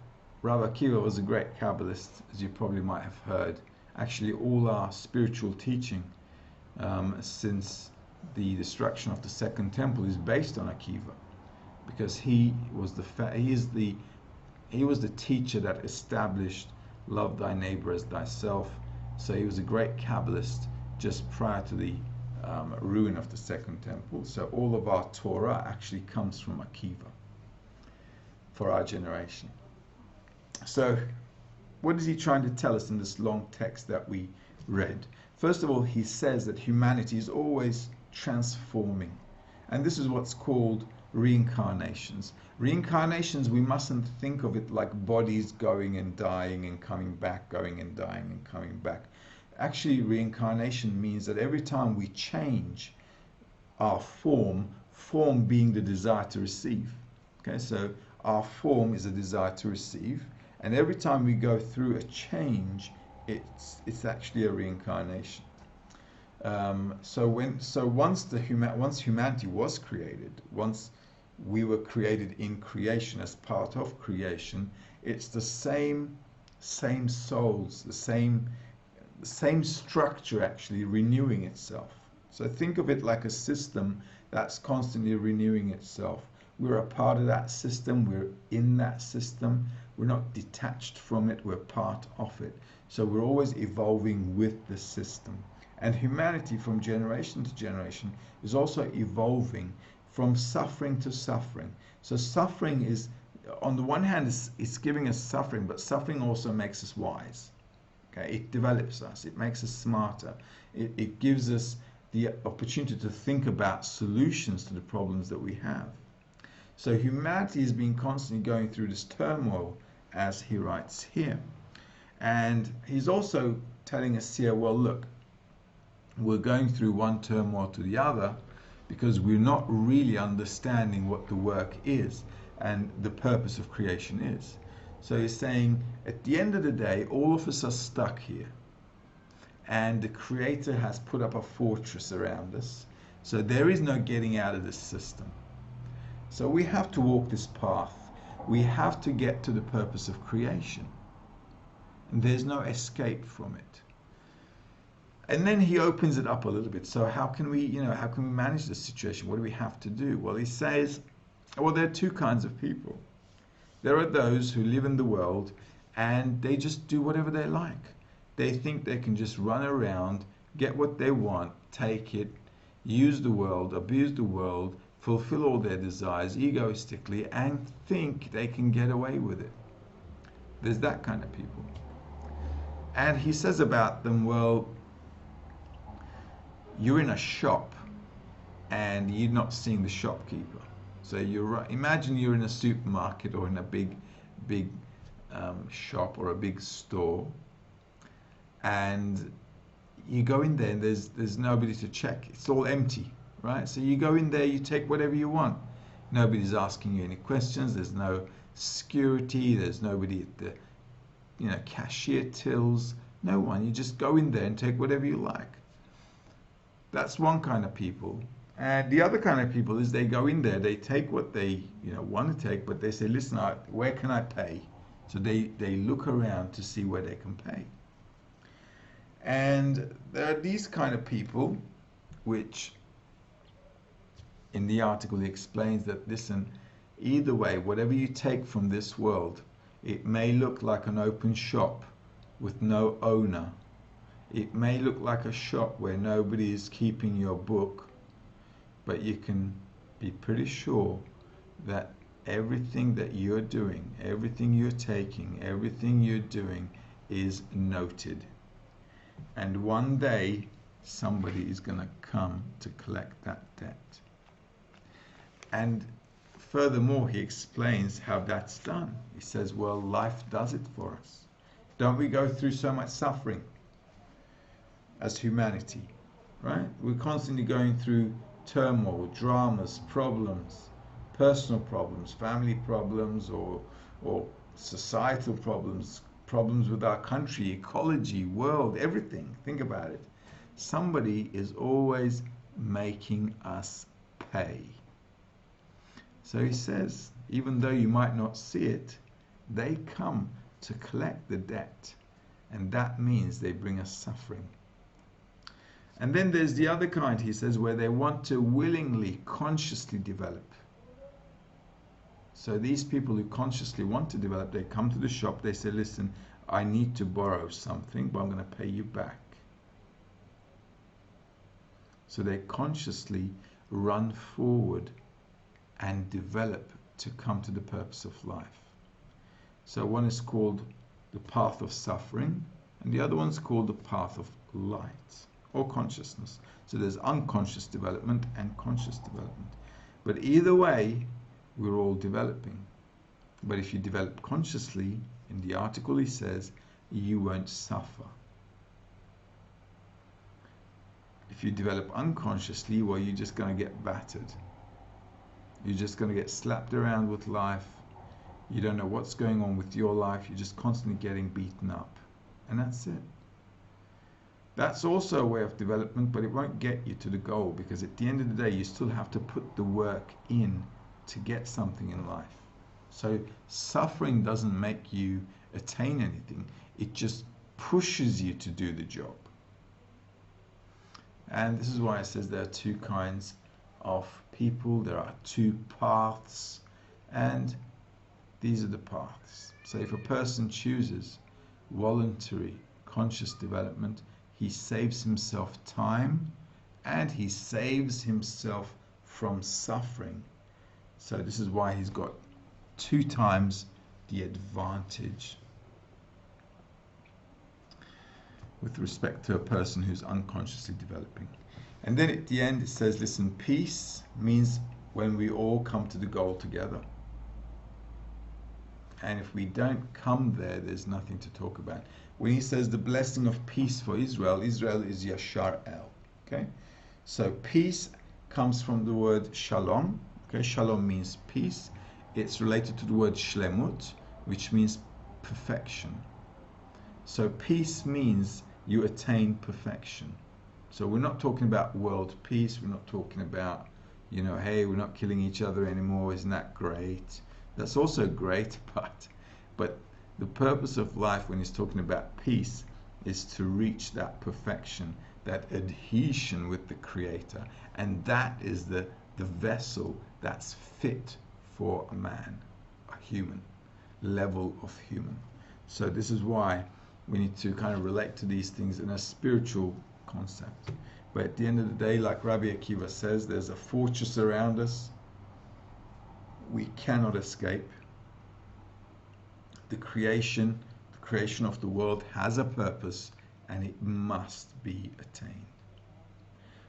Rav Akiva was a great Kabbalist, as you probably might have heard. Actually, all our spiritual teaching since the destruction of the Second Temple is based on Akiva, because he was the teacher that established "Love thy neighbor as thyself." So he was a great Kabbalist just prior to the ruin of the Second Temple. So all of our Torah actually comes from Akiva for our generation. So what is he trying to tell us in this long text that we read? First of all, he says that humanity is always transforming, and this is what's called reincarnations. Reincarnations, we mustn't think of it like bodies going and dying and coming back, going and dying and coming back. Actually, reincarnation means that every time we change our form being the desire to receive. Okay, so our form is a desire to receive, and every time we go through a change, it's actually a reincarnation. So once humanity was created, once we were created in creation as part of creation, it's the same souls, the same structure actually renewing itself. So think of it like a system that's constantly renewing itself. We're a part of that system, we're in that system, we're not detached from it, we're part of it. So we're always evolving with the system. And humanity from generation to generation is also evolving from suffering to suffering. So suffering is on the one hand, it's giving us suffering, but suffering also makes us wise. Okay, it develops us, it makes us smarter, it gives us the opportunity to think about solutions to the problems that we have. So humanity has been constantly going through this turmoil, as he writes here. And he's also telling us here, well, look, we're going through one turmoil to the other because we're not really understanding what the work is and the purpose of creation is. So he's saying, at the end of the day, all of us are stuck here. And the Creator has put up a fortress around us. So there is no getting out of this system. So we have to walk this path. We have to get to the purpose of creation. And there's no escape from it. And then he opens it up a little bit. So how can we, how can we manage this situation? What do we have to do? Well, he says, well, there are two kinds of people. There are those who live in the world and they just do whatever they like. They think they can just run around, get what they want, take it, use the world, abuse the world, fulfill all their desires egoistically, and think they can get away with it. There's that kind of people. And he says about them, well, you're in a shop and you're not seeing the shopkeeper. So imagine you're in a supermarket or in a big shop or a big store, and you go in there and there's nobody to check. It's all empty, right? So you go in there, you take whatever you want. Nobody's asking you any questions. There's no security. There's nobody at the cashier tills. No one. You just go in there and take whatever you like. That's one kind of people. And the other kind of people is they go in there, they take what they want to take, but they say, listen, where can I pay? So they look around to see where they can pay. And there are these kind of people, which in the article he explains that, listen, either way, whatever you take from this world, it may look like an open shop with no owner. It may look like a shop where nobody is keeping your book, but you can be pretty sure that everything that you're doing, everything you're taking, everything you're doing is noted. And one day, somebody is going to come to collect that debt. And furthermore, he explains how that's done. He says, well, life does it for us. Don't we go through so much suffering as humanity, right? We're constantly going through turmoil, dramas, problems, personal problems, family problems, or societal problems, problems with our country, ecology, world, everything. Think about it. Somebody is always making us pay. So he says, even though you might not see it, they come to collect the debt. And that means they bring us suffering. And then there's the other kind, he says, where they want to willingly, consciously develop. So these people who consciously want to develop, they come to the shop, they say, listen, I need to borrow something, but I'm going to pay you back. So they consciously run forward and develop to come to the purpose of life. So one is called the path of suffering, and the other one's called the path of light or consciousness. So there's unconscious development and conscious development. But either way, we're all developing. But if you develop consciously, in the article he says, you won't suffer. If you develop unconsciously, well, you're just going to get battered. You're just going to get slapped around with life. You don't know what's going on with your life. You're just constantly getting beaten up. And that's it. That's also a way of development, but it won't get you to the goal, because at the end of the day, you still have to put the work in to get something in life. So suffering doesn't make you attain anything. It just pushes you to do the job. And this is why it says there are two kinds of people. There are two paths, and these are the paths. So if a person chooses voluntary conscious development, he saves himself time and he saves himself from suffering. So this is why he's got 2 times the advantage with respect to a person who's unconsciously developing. And then at the end it says, listen, peace means when we all come to the goal together. And if we don't come there, there's nothing to talk about. When he says the blessing of peace for Israel, Israel is Yashar El. Okay? So peace comes from the word shalom. Okay? Shalom means peace. It's related to the word shlemut, which means perfection. So peace means you attain perfection. So we're not talking about world peace. We're not talking about, you know, hey, we're not killing each other anymore. Isn't that great? That's also great, but the purpose of life when he's talking about peace is to reach that perfection, that adhesion with the Creator. And that is the vessel that's fit for a man, a human, level of human. So this is why we need to kind of relate to these things in a spiritual concept. But at the end of the day, like Rabbi Akiva says, there's a fortress around us. We cannot escape. The creation of the world has a purpose, and it must be attained.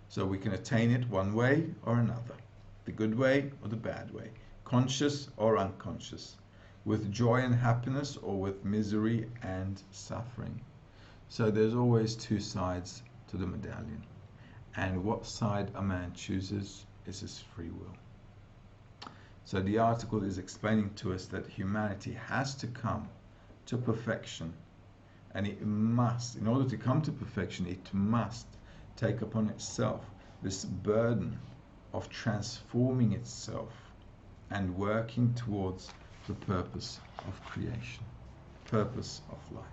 So we can attain it one way or another, the good way or the bad way, conscious or unconscious, with joy and happiness or with misery and suffering. So there's always 2 sides to the medallion, and what side a man chooses is his free will. So the article is explaining to us that humanity has to come to perfection, and it must, in order to come to perfection, it must take upon itself this burden of transforming itself and working towards the purpose of creation, purpose of life.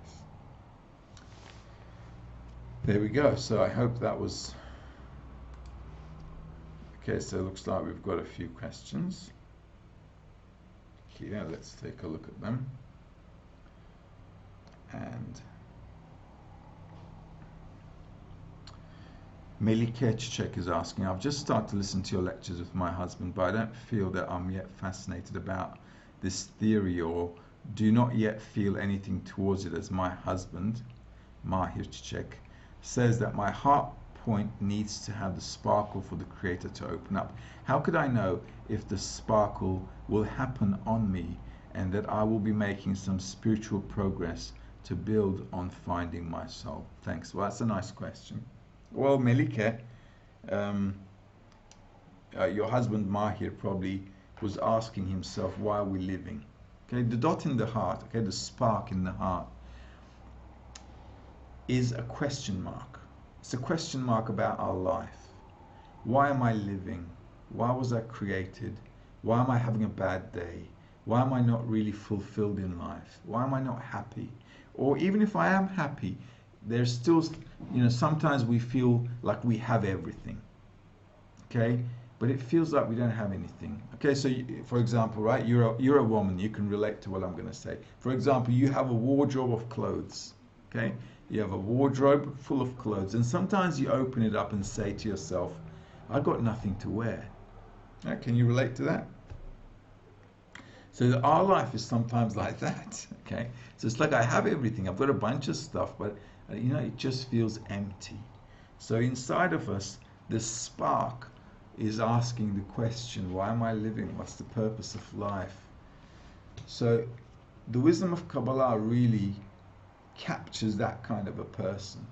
There we go. So I hope that was okay. So it looks like we've got a few questions here. Let's take a look at them. And Melike Chechek is asking, I've just started to listen to your lectures with my husband, but I don't feel that I'm yet fascinated about this theory, or do not yet feel anything towards it, as my husband, Mahir Chechek, says that my heart point needs to have the sparkle for the Creator to open up. How could I know if the sparkle will happen on me and that I will be making some spiritual progress to build on finding my soul? Thanks. Well, that's a nice question. Well, Melike, your husband Mahir probably was asking himself, why are we living? Okay, the dot in the heart, okay, the spark in the heart is a question mark. It's a question mark about our life. Why am I living? Why was I created? Why am I having a bad day? Why am I not really fulfilled in life? Why am I not happy? Or even if I am happy, there's still, you know, sometimes we feel like we have everything, okay? But it feels like we don't have anything. Okay, so for example, right, you're a woman, you can relate to what I'm going to say. For example, you have a wardrobe of clothes, okay? You have a wardrobe full of clothes, and sometimes you open it up and say to yourself, I've got nothing to wear. Right, can you relate to that? So our life is sometimes like that, okay? So it's like I have everything, I've got a bunch of stuff, but you know, it just feels empty. So inside of us, this spark is asking the question, why am I living? What's the purpose of life? So the wisdom of Kabbalah really captures that kind of a person.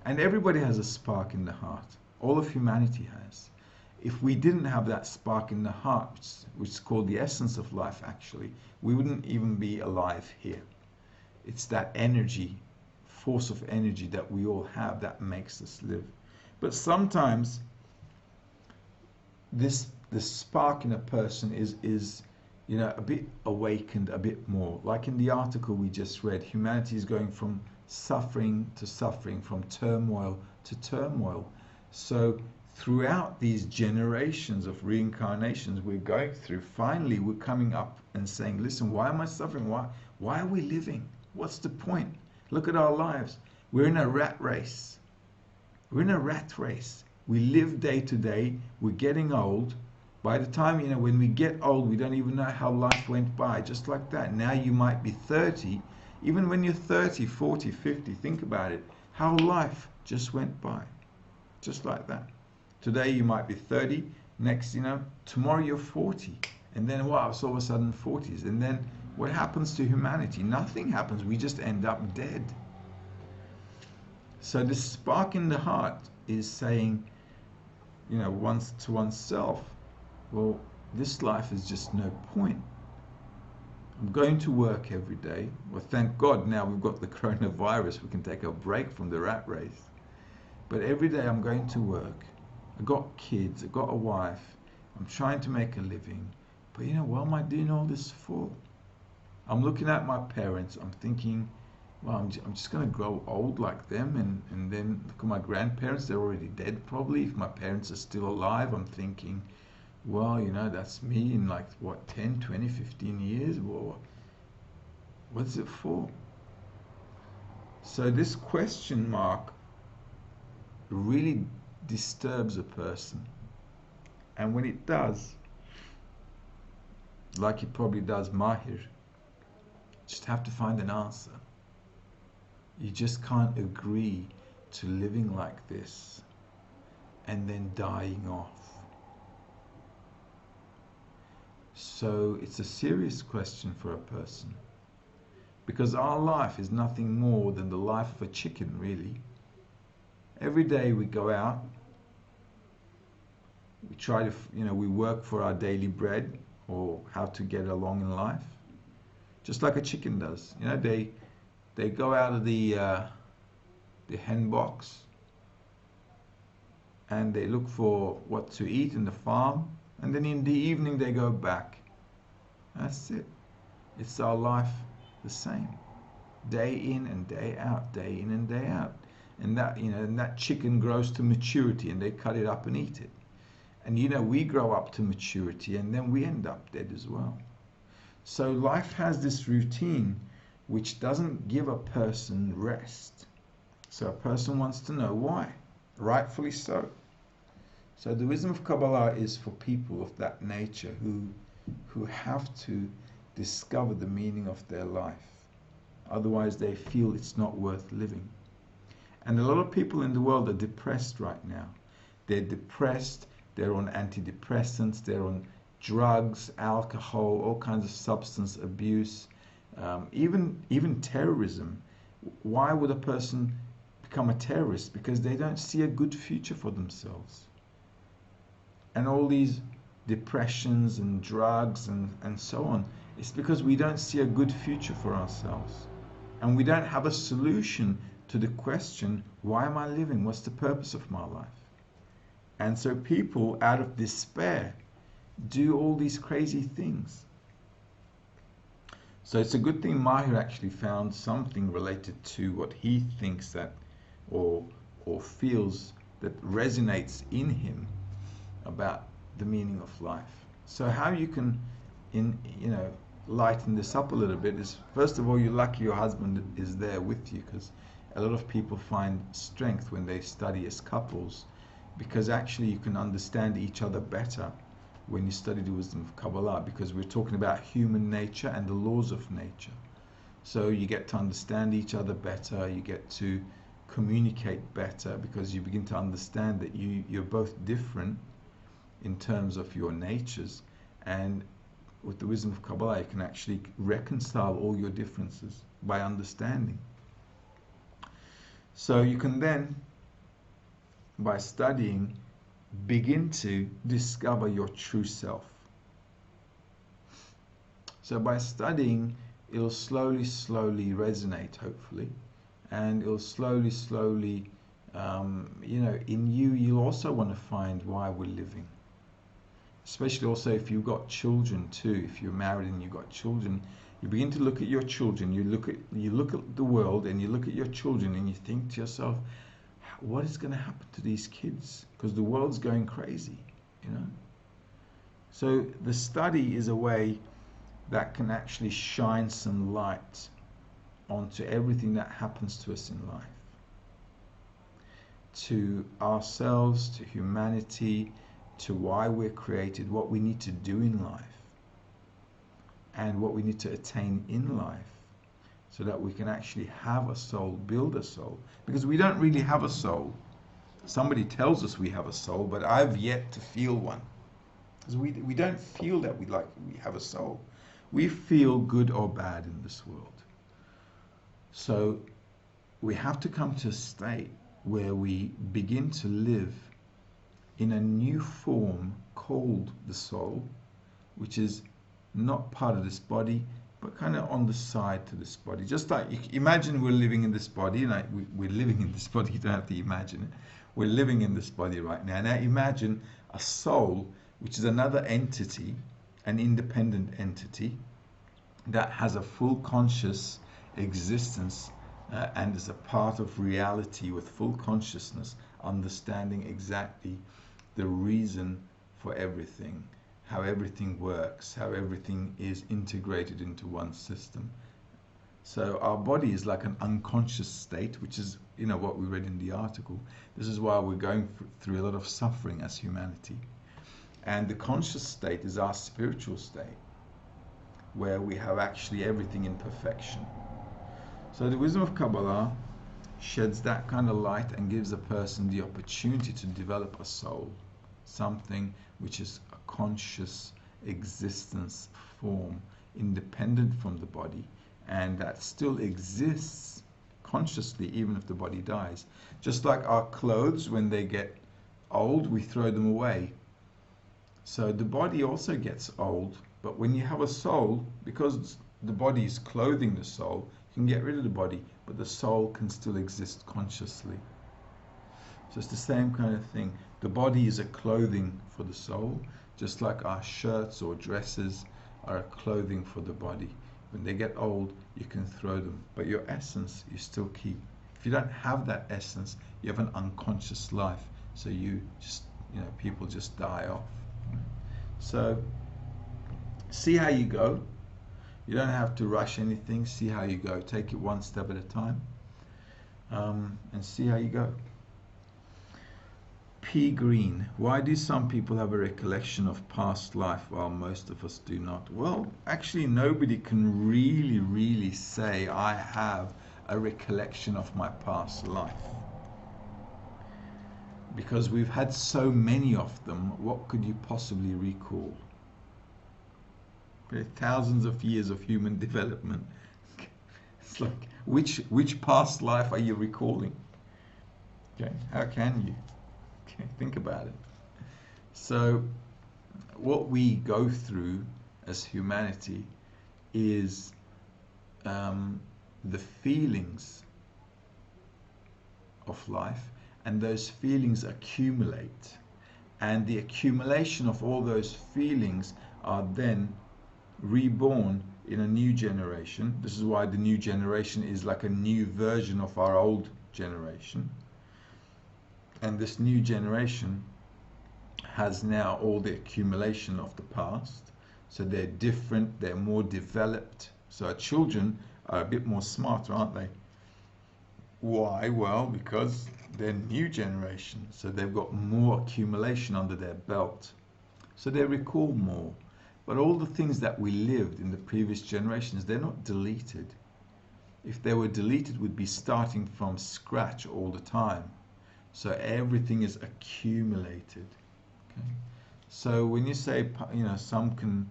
And everybody has a spark in the heart. All of humanity has. If we didn't have that spark in the heart, which is called the essence of life actually, we wouldn't even be alive here. It's that energy, force of energy that we all have that makes us live. But sometimes the spark in a person is you know, a bit awakened a bit more. Like in the article we just read, humanity is going from suffering to suffering, from turmoil to turmoil. So throughout these generations of reincarnations we're going through, finally we're coming up and saying, listen, why am I suffering? Why are we living? What's the point? Look at our lives. We're in a rat race. We're in a rat race. We live day to day. We're getting old. By the time, when we get old, we don't even know how life went by, just like that. Now you might be 30. Even when you're 30, 40, 50, think about it. How life just went by, just like that. Today you might be 30. Next, tomorrow you're 40. And then, wow, it's all of a sudden 40s. And then what happens to humanity? Nothing happens. We just end up dead. So this spark in the heart is saying, once to oneself, well, this life is just no point. I'm going to work every day. Well, thank God now we've got the coronavirus. We can take a break from the rat race. But every day I'm going to work. I've got kids. I've got a wife. I'm trying to make a living. But what am I doing all this for? I'm looking at my parents. I'm thinking, well, I'm just going to grow old like them. And then look at my grandparents. They're already dead probably. If my parents are still alive, I'm thinking, well, that's me in 10, 20, 15 years. Well, what's it for? So this question mark really disturbs a person. And when it does, like it probably does Mahir, just have to find an answer. You just can't agree to living like this and then dying off. So it's a serious question for a person, because our life is nothing more than the life of a chicken, really. Every day we go out, we try to, we work for our daily bread or how to get along in life, just like a chicken does. They go out of the hen box and they look for what to eat in the farm. And then in the evening they go back. That's it. It's our life the same. Day in and day out, day in and day out. And that chicken grows to maturity and they cut it up and eat it. And we grow up to maturity and then we end up dead as well. So life has this routine which doesn't give a person rest. So a person wants to know why. Rightfully so. So the wisdom of Kabbalah is for people of that nature who have to discover the meaning of their life. Otherwise they feel it's not worth living. And a lot of people in the world are depressed right now. They're depressed, they're on antidepressants, they're on drugs, alcohol, all kinds of substance abuse, even terrorism. Why would a person become a terrorist? Because they don't see a good future for themselves. And all these depressions and drugs and so on, it's because we don't see a good future for ourselves. And we don't have a solution to the question, why am I living? What's the purpose of my life? And so people, out of despair, do all these crazy things. So it's a good thing Mahir actually found something related to what he thinks that or feels that resonates in him about the meaning of life. So how you can lighten this up a little bit is, first of all, you're lucky your husband is there with you, because a lot of people find strength when they study as couples, because actually you can understand each other better when you study the wisdom of Kabbalah, because we're talking about human nature and the laws of nature. So you get to understand each other better, you get to communicate better, because you begin to understand that you're both different in terms of your natures, and with the wisdom of Kabbalah you can actually reconcile all your differences by understanding. So you can then, by studying, begin to discover your true self. So by studying, it'll slowly resonate, hopefully, and it'll slowly in you'll also want to find why we're living. Especially also if you've got children too. If you're married and you've got children, you begin to look at your children, you look at the world and you look at your children and you think to yourself, what is going to happen to these kids? Because the world's going crazy, So the study is a way that can actually shine some light onto everything that happens to us in life. To ourselves, to humanity, to why we're created, what we need to do in life, and what we need to attain in life, so that we can actually have a soul, build a soul. Because we don't really have a soul. Somebody tells us we have a soul, but I've yet to feel one. Because we don't feel that we have a soul. We feel good or bad in this world. So we have to come to a state where we begin to live in a new form called the soul, which is not part of this body, but kind of on the side to this body. Just like, imagine we're living in this body, and we're living in this body, you don't have to imagine it. We're living in this body right now. Now imagine a soul, which is another entity, an independent entity, that has a full conscious existence and is a part of reality with full consciousness, understanding exactly the reason for everything, how everything works, how everything is integrated into one system. So our body is like an unconscious state, which is, you know, what we read in the article. This is why we're going through a lot of suffering as humanity. And the conscious state is our spiritual state, where we have actually everything in perfection. So the wisdom of Kabbalah sheds that kind of light and gives a person the opportunity to develop a soul, something which is a conscious existence form, independent from the body, and that still exists consciously even if the body dies. Just like our clothes, when they get old, we throw them away. So the body also gets old, but when you have a soul, because the body is clothing the soul, you can get rid of the body, but the soul can still exist consciously. So it's the same kind of thing. The body is a clothing for the soul, just like our shirts or dresses are a clothing for the body. When they get old, you can throw them, but your essence you still keep. If you don't have that essence, you have an unconscious life. So you just, you know, people just die off. So see how you go. You don't have to rush anything. See how you go. Take it one step at a time, and see how you go. P. Green, why do some people have a recollection of past life while most of us do not? Well, actually nobody can really say I have a recollection of my past life, because we've had so many of them. What could you possibly recall? Okay, thousands of years of human development. It's like, which past life are you recalling? Okay, how can you? Okay, think about it. So what we go through as humanity is the feelings of life, and those feelings accumulate, and the accumulation of all those feelings are then reborn in a new generation. This is why the new generation is like a new version of our old generation. And this new generation has now all the accumulation of the past. So they're different, they're more developed. So our children are a bit more smarter, aren't they? Why? Well, because they're new generation. So they've got more accumulation under their belt. So they recall more. But all the things that we lived in the previous generations, they're not deleted. If they were deleted, we'd be starting from scratch all the time. So everything is accumulated. Okay? So when you say, you know, some can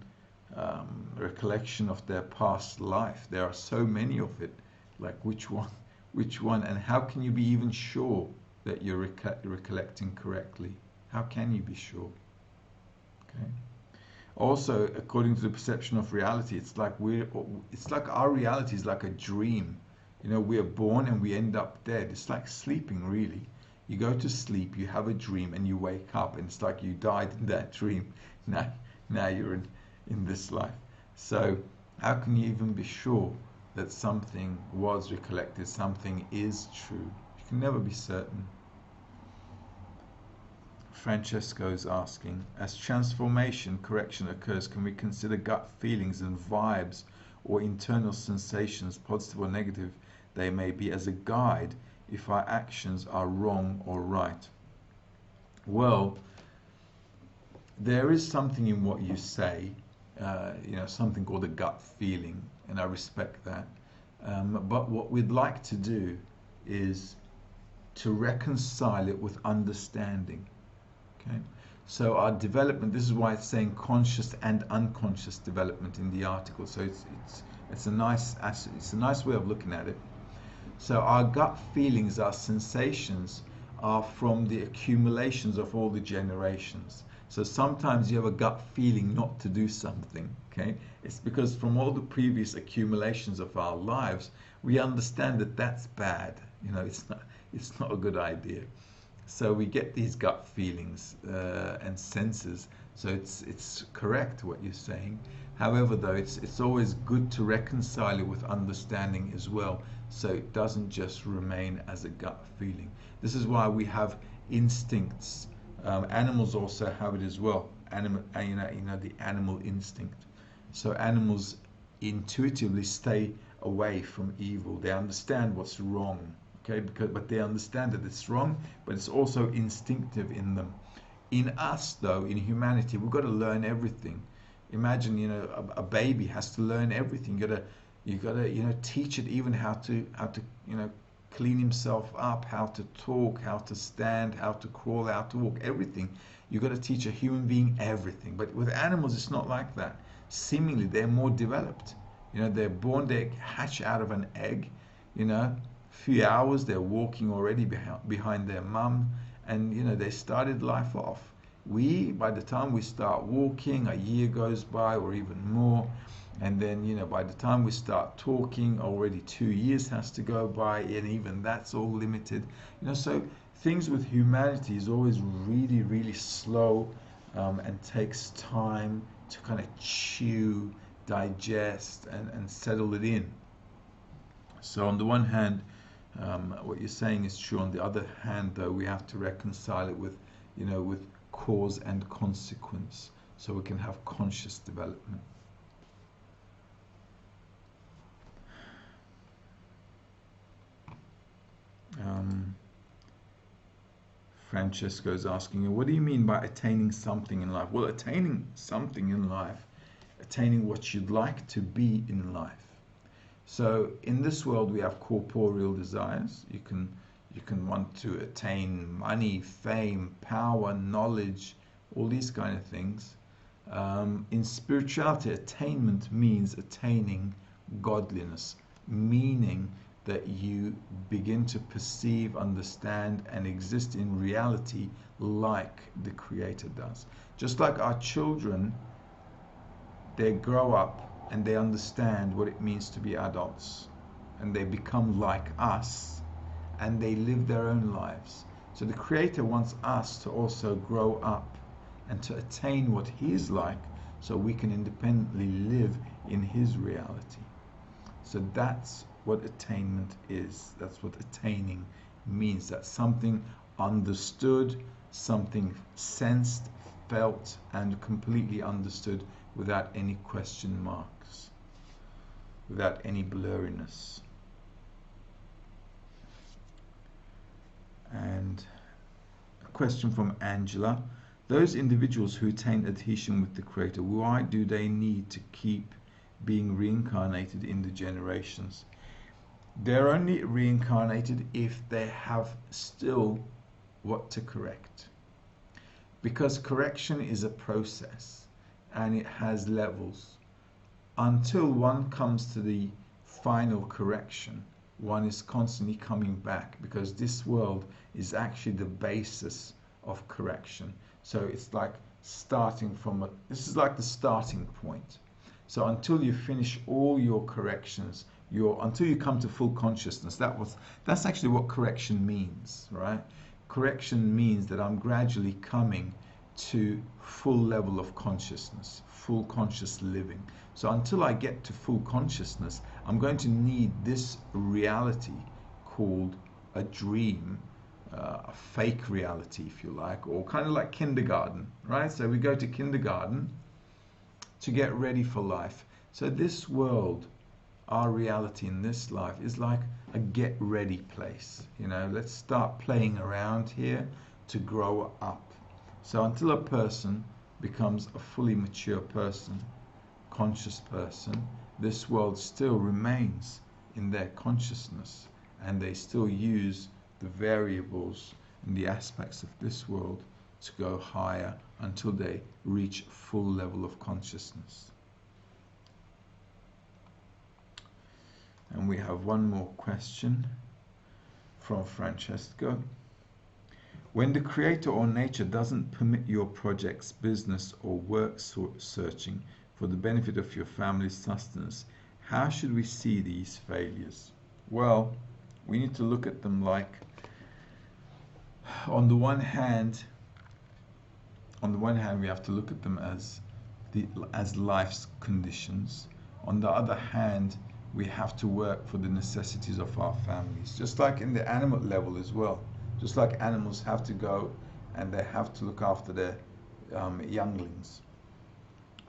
recollection of their past life, there are so many of it. Like which one, and how can you be even sure that you're recollecting correctly? How can you be sure? Okay. Also, according to the perception of reality, it's like our reality is like a dream. You know, we are born and we end up dead. It's like sleeping, really. You go to sleep, you have a dream, and you wake up, and it's like you died in that dream. Now you're in this life. So how can you even be sure that something was recollected, something is true? You can never be certain. Francesco's asking, as transformation correction occurs, can we consider gut feelings and vibes or internal sensations, positive or negative they may be, as a guide if our actions are wrong or right? Well, there is something in what you say, something called a gut feeling, and I respect that. But what we'd like to do is to reconcile it with understanding. Okay, so our development. This is why it's saying conscious and unconscious development in the article. So it's a nice way of looking at it. So our gut feelings, our sensations, are from the accumulations of all the generations. So sometimes you have a gut feeling not to do something, okay? It's because from all the previous accumulations of our lives, we understand that that's bad. It's not a good idea. So we get these gut feelings and senses. So it's correct what you're saying. However, though, it's always good to reconcile it with understanding as well, so it doesn't just remain as a gut feeling. This is why we have instincts. Animals also have it as well. The animal instinct. So animals intuitively stay away from evil. They understand what's wrong, okay? But they understand that it's wrong, but it's also instinctive in them. In us, though, in humanity, we've got to learn everything. Imagine, a baby has to learn everything. You gotta, teach it even how to, clean himself up, how to talk, how to stand, how to crawl, how to walk, everything. You got to teach a human being everything. But with animals, it's not like that. Seemingly, they're more developed. They're born, they hatch out of an egg. Few hours, they're walking already behind their mum, and they started life off. By the time we start walking, a year goes by or even more, and then by the time we start talking, already 2 years has to go by, and even that's all limited. So things with humanity is always really, really slow, and takes time to kind of chew, digest, and settle it in. So on the one hand, what you're saying is true. On the other hand, though, we have to reconcile it with cause and consequence, so we can have conscious development. Francesco is asking, what do you mean by attaining something in life? Well, attaining something in life, attaining what you'd like to be in life. So in this world, we have corporeal desires. You can want to attain money, fame, power, knowledge, all these kind of things. In spirituality, attainment means attaining godliness, meaning that you begin to perceive, understand, and exist in reality like the Creator does. Just like our children, they grow up and they understand what it means to be adults, and they become like us, and they live their own lives. So the Creator wants us to also grow up and to attain what He's like, so we can independently live in His reality. So that's what attainment is. That's what attaining means. That's something understood, something sensed, felt, and completely understood without any question marks, without any blurriness. And a question from Angela. Those individuals who attain adhesion with the Creator, why do they need to keep being reincarnated in the generations? They're only reincarnated if they have still what to correct. Because correction is a process and it has levels. Until one comes to the final correction, one is constantly coming back, because this world is actually the basis of correction. So it's like starting from this is like the starting point. So until you finish all your corrections, until you come to full consciousness, that's actually what correction means, right? Correction means that I'm gradually coming to full level of consciousness, full conscious living. So until I get to full consciousness, I'm going to need this reality called a dream, a fake reality, if you like, or kind of like kindergarten, right? So we go to kindergarten to get ready for life. So this world, our reality in this life, is like a get ready place. Let's start playing around here to grow up. So until a person becomes a fully mature person, conscious person, this world still remains in their consciousness, and they still use the variables and the aspects of this world to go higher until they reach a full level of consciousness. And we have one more question from Francesco. When the creator or nature doesn't permit your project's business or work searching for the benefit of your family's sustenance, how should we see these failures? Well, we need to look at them like, on the one hand, we have to look at them as life's conditions. On the other hand, we have to work for the necessities of our families, just like in the animal level as well. Just like animals have to go and they have to look after their younglings,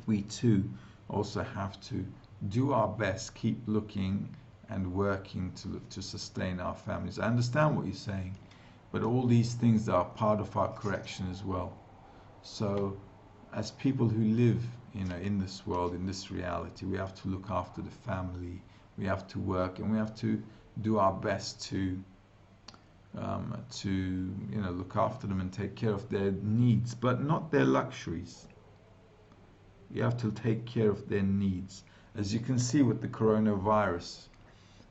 we too also have to do our best, keep looking and working to sustain our families. I understand what you're saying, but all these things are part of our correction as well. So as people who live, in this world, in this reality, we have to look after the family, we have to work, and we have to do our best to look after them and take care of their needs, but not their luxuries. You have to take care of their needs. As you can see with the coronavirus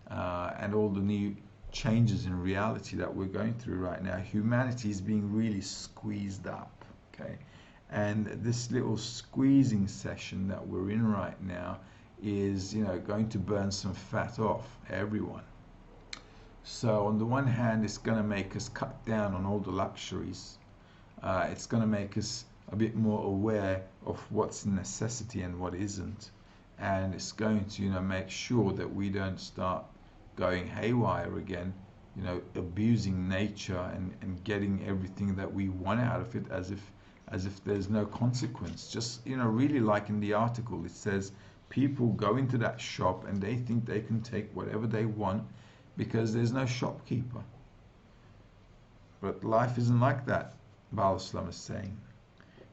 and all the new changes in reality that we're going through right now, humanity is being really squeezed up, okay? And this little squeezing session that we're in right now is, going to burn some fat off everyone. So on the one hand, it's going to make us cut down on all the luxuries. It's going to make us a bit more aware of what's a necessity and what isn't. And it's going to, make sure that we don't start going haywire again, abusing nature and getting everything that we want out of it as if there's no consequence. Just, really like in the article, it says people go into that shop and they think they can take whatever they want because there's no shopkeeper. But life isn't like that, Baal Islam is saying.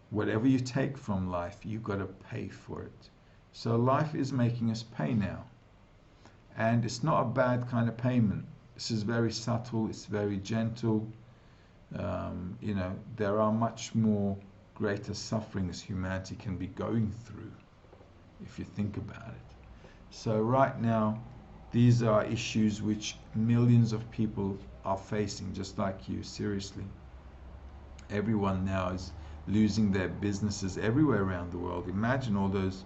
Whatever you take from life, you've got to pay for it. So life is making us pay now. And it's not a bad kind of payment. This is very subtle, it's very gentle. There are much more greater sufferings humanity can be going through, if you think about it. So right now, these are issues which millions of people are facing, just like you, seriously. Everyone now is losing their businesses everywhere around the world. Imagine all those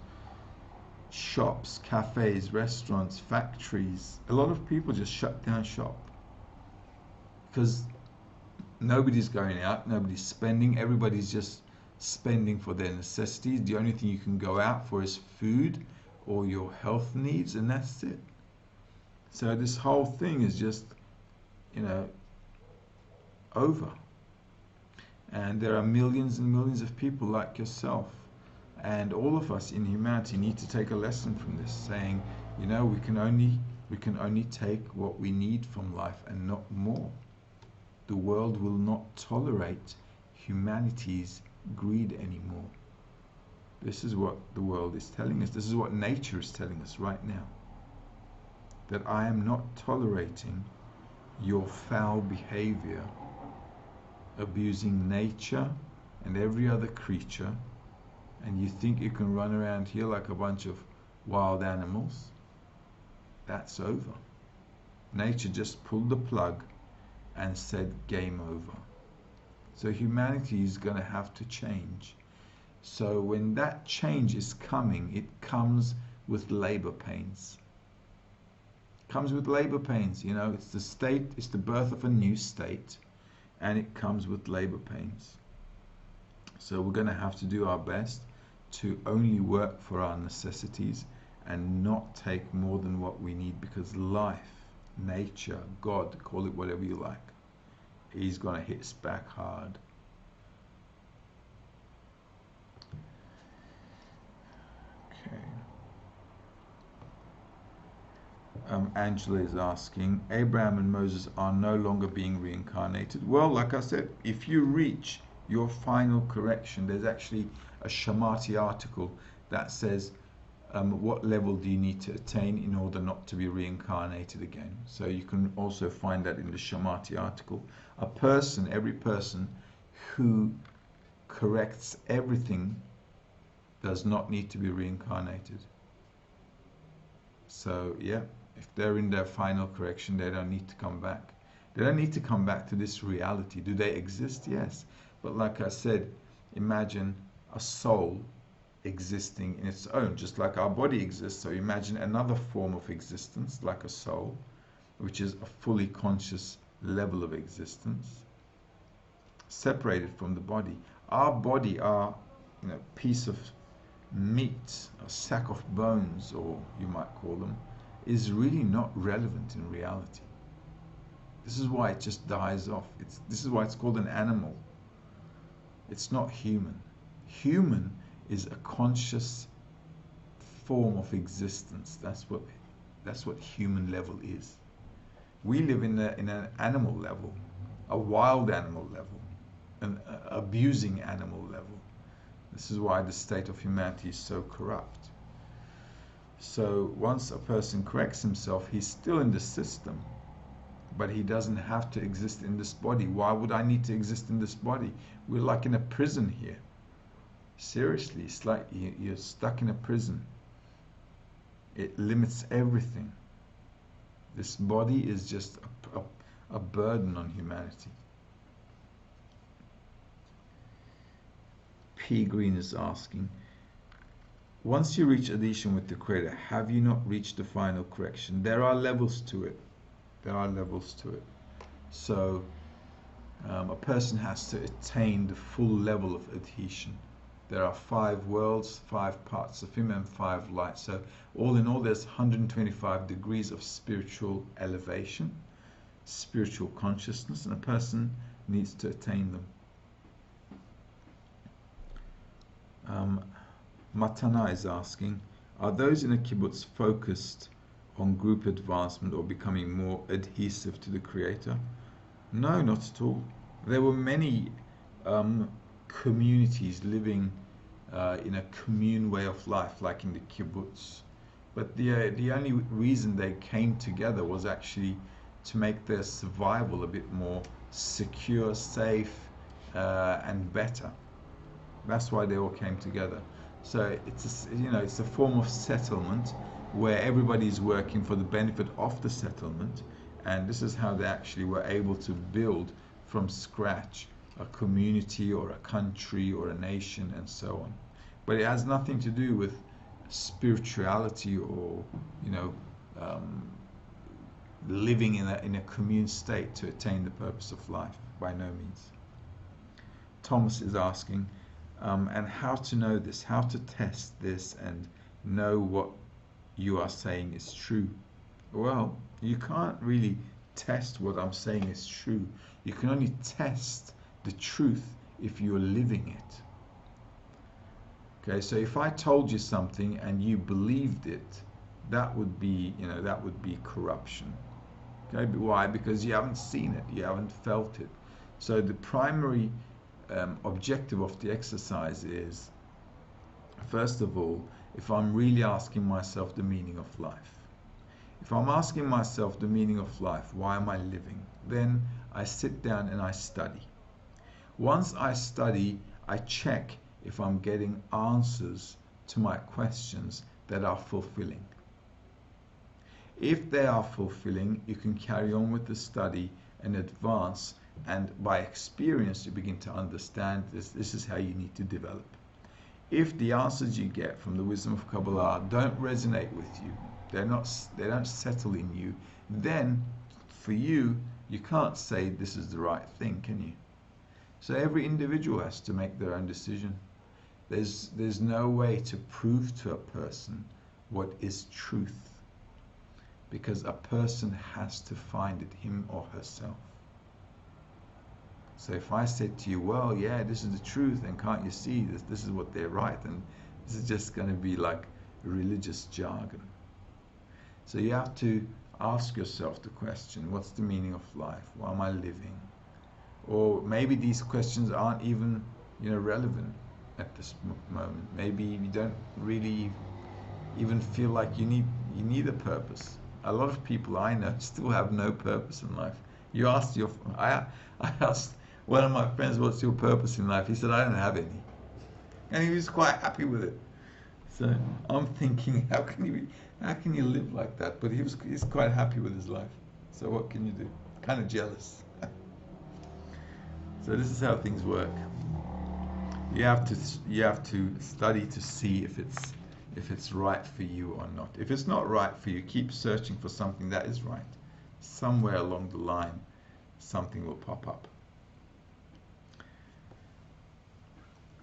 shops, cafes, restaurants, factories. A lot of people just shut down shop because nobody's going out, nobody's spending, everybody's just spending for their necessities. The only thing you can go out for is food or your health needs, and that's it. So this whole thing is just, over. And there are millions and millions of people like yourself, and all of us in humanity need to take a lesson from this, saying, we can only take what we need from life and not more. The world will not tolerate humanity's greed anymore. This is what the world is telling us. This is what nature is telling us right now. That I am not tolerating your foul behavior, abusing nature and every other creature, and you think you can run around here like a bunch of wild animals. That's over. Nature just pulled the plug and said game over. So humanity is going to have to change. So when that change is coming, it comes with labor pains. It comes with labor pains, it's the state, it's the birth of a new state, and it comes with labor pains. So we're going to have to do our best to only work for our necessities and not take more than what we need, because life, nature, God, call it whatever you like, He's going to hit us back hard. Okay. Angela is asking, Abraham and Moses are no longer being reincarnated. Well, like I said, if you reach Your final correction. There's actually a Shamati article that says what level do you need to attain in order not to be reincarnated again. So you can also find that in the Shamati article. Every person who corrects everything does not need to be reincarnated. So yeah, if they're in their final correction, they don't need to come back. They don't need to come back to this reality. Do they exist? Yes. But like I said, imagine a soul existing in its own, just like our body exists. So imagine another form of existence, like a soul, which is a fully conscious level of existence, separated from the body. Our body, our piece of meat, a sack of bones, or you might call them, is really not relevant in reality. This is why it just dies off. This is why it's called an animal. It's not human. Human is a conscious form of existence. That's what human level is. We live in an animal level, a wild animal level, an abusing animal level. This is why the state of humanity is so corrupt. So once a person corrects himself, he's still in the system, but he doesn't have to exist in this body. Why would I need to exist in this body? We're like in a prison here. Seriously, it's like you're stuck in a prison. It limits everything. This body is just a burden on humanity. P. Green is asking, once you reach adhesion with the Creator, have you not reached the final correction? There are levels to it. There are levels to it. So a person has to attain the full level of adhesion. There are 5 worlds, 5 parts of him, and 5 lights. So all in all, there's 125 degrees of spiritual elevation, spiritual consciousness, and a person needs to attain them. Matana is asking, are those in a kibbutz focused on group advancement or becoming more adhesive to the Creator? No, not at all. There were many communities living in a commune way of life, like in the kibbutz. But the only reason they came together was actually to make their survival a bit more secure, safe, and better. That's why they all came together. So it's a form of settlement where everybody is working for the benefit of the settlement, and this is how they actually were able to build from scratch a community or a country or a nation and so on. But it has nothing to do with spirituality or living in a commune state to attain the purpose of life. By no means. Thomas is asking, and how to know this, how to test this and know what you are saying is true. Well, you can't really test what I'm saying is true. You can only test the truth if you're living it. Okay, so if I told you something and you believed it, that would be corruption. Okay, but why? Because you haven't seen it, you haven't felt it. So the primary objective of the exercise is, first of all, if I'm really asking myself the meaning of life. If I'm asking myself the meaning of life, why am I living? Then I sit down and I study. Once I study, I check if I'm getting answers to my questions that are fulfilling. If they are fulfilling, you can carry on with the study and advance, and by experience you begin to understand this is how you need to develop. If the answers you get from the wisdom of Kabbalah don't resonate with you, they don't settle in you, then for you can't say this is the right thing, can you? So every individual has to make their own decision. There's no way to prove to a person what is truth, because a person has to find it, him or herself. So if I said to you, well, yeah, this is the truth, and can't you see this is what they're right, and this is just going to be like religious jargon. So you have to ask yourself the question, what's the meaning of life? Why am I living? or maybe these questions aren't even, relevant at this moment. Maybe you don't really even feel like you need a purpose. A lot of people I know still have no purpose in life. You asked I asked one of my friends, "What's your purpose in life?" He said, "I don't have any," and he was quite happy with it. So I'm thinking, how can you live like that? But he's quite happy with his life. So what can you do? Kind of jealous. So this is how things work. You have to study to see if it's right for you or not. If it's not right for you, keep searching for something that is right. Somewhere along the line, something will pop up.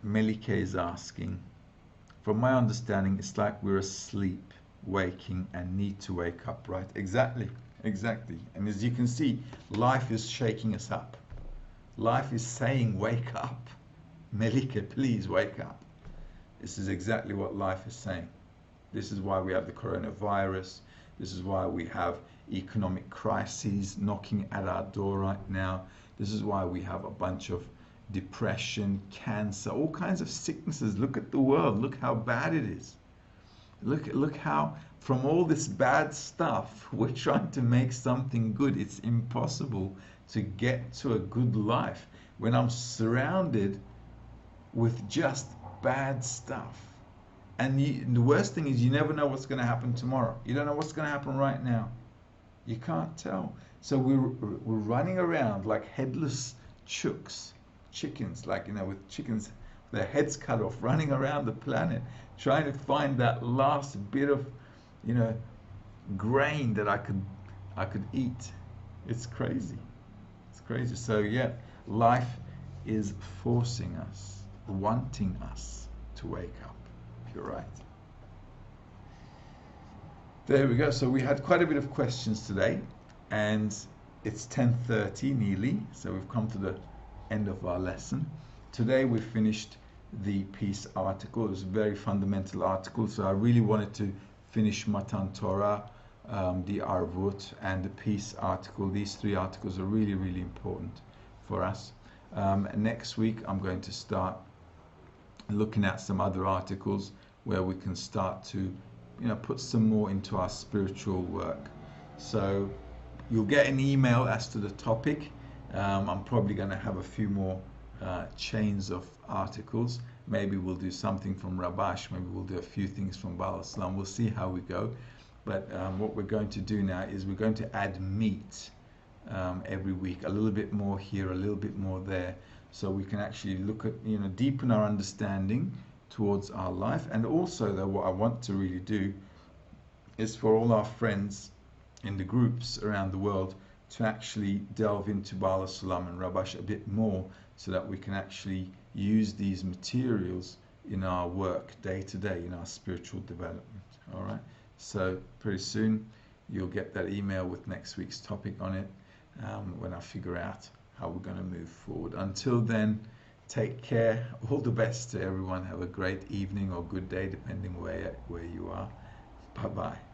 Melike is asking, from my understanding, it's like we're asleep, waking, and need to wake up, right? Exactly. And as you can see, life is shaking us up. Life is saying, wake up. Melike, please wake up. This is exactly what life is saying. This is why we have the coronavirus. This is why we have economic crises knocking at our door right now. This is why we have a bunch of depression, cancer, all kinds of sicknesses. Look at the world. Look how bad it is. Look how from all this bad stuff, we're trying to make something good. It's impossible to get to a good life when I'm surrounded with just bad stuff. And the worst thing is you never know what's going to happen tomorrow. You don't know what's going to happen right now. You can't tell. So we're running around like headless chickens, like, with chickens, their heads cut off, running around the planet, trying to find that last bit of, grain that I could eat. It's crazy. It's crazy. So yeah, life is forcing us, wanting us to wake up. You're right. There we go. So we had quite a bit of questions today, and it's 10:30 nearly, so we've come to the end of our lesson. Today we finished the peace article. It was a very fundamental article, so I really wanted to finish Matan Torah, the Arvut, and the peace article. These three articles are really, really important for us. Next week I'm going to start looking at some other articles where we can start to put some more into our spiritual work. So you'll get an email as to the topic. I'm probably going to have a few more chains of articles. Maybe we'll do something from Rabash, maybe we'll do a few things from Baal Islam. We'll see how we go. But what we're going to do now is we're going to add meat every week, a little bit more here, a little bit more there, so we can actually look at, deepen our understanding towards our life. And also, though, what I want to really do is for all our friends in the groups around the world to actually delve into Baal Islam and Rabash a bit more, so that we can actually use these materials in our work day to day, in our spiritual development. All right. So pretty soon you'll get that email with next week's topic on it, when I figure out how we're going to move forward. Until then, take care. All the best to everyone. Have a great evening or good day, depending where you are. Bye bye.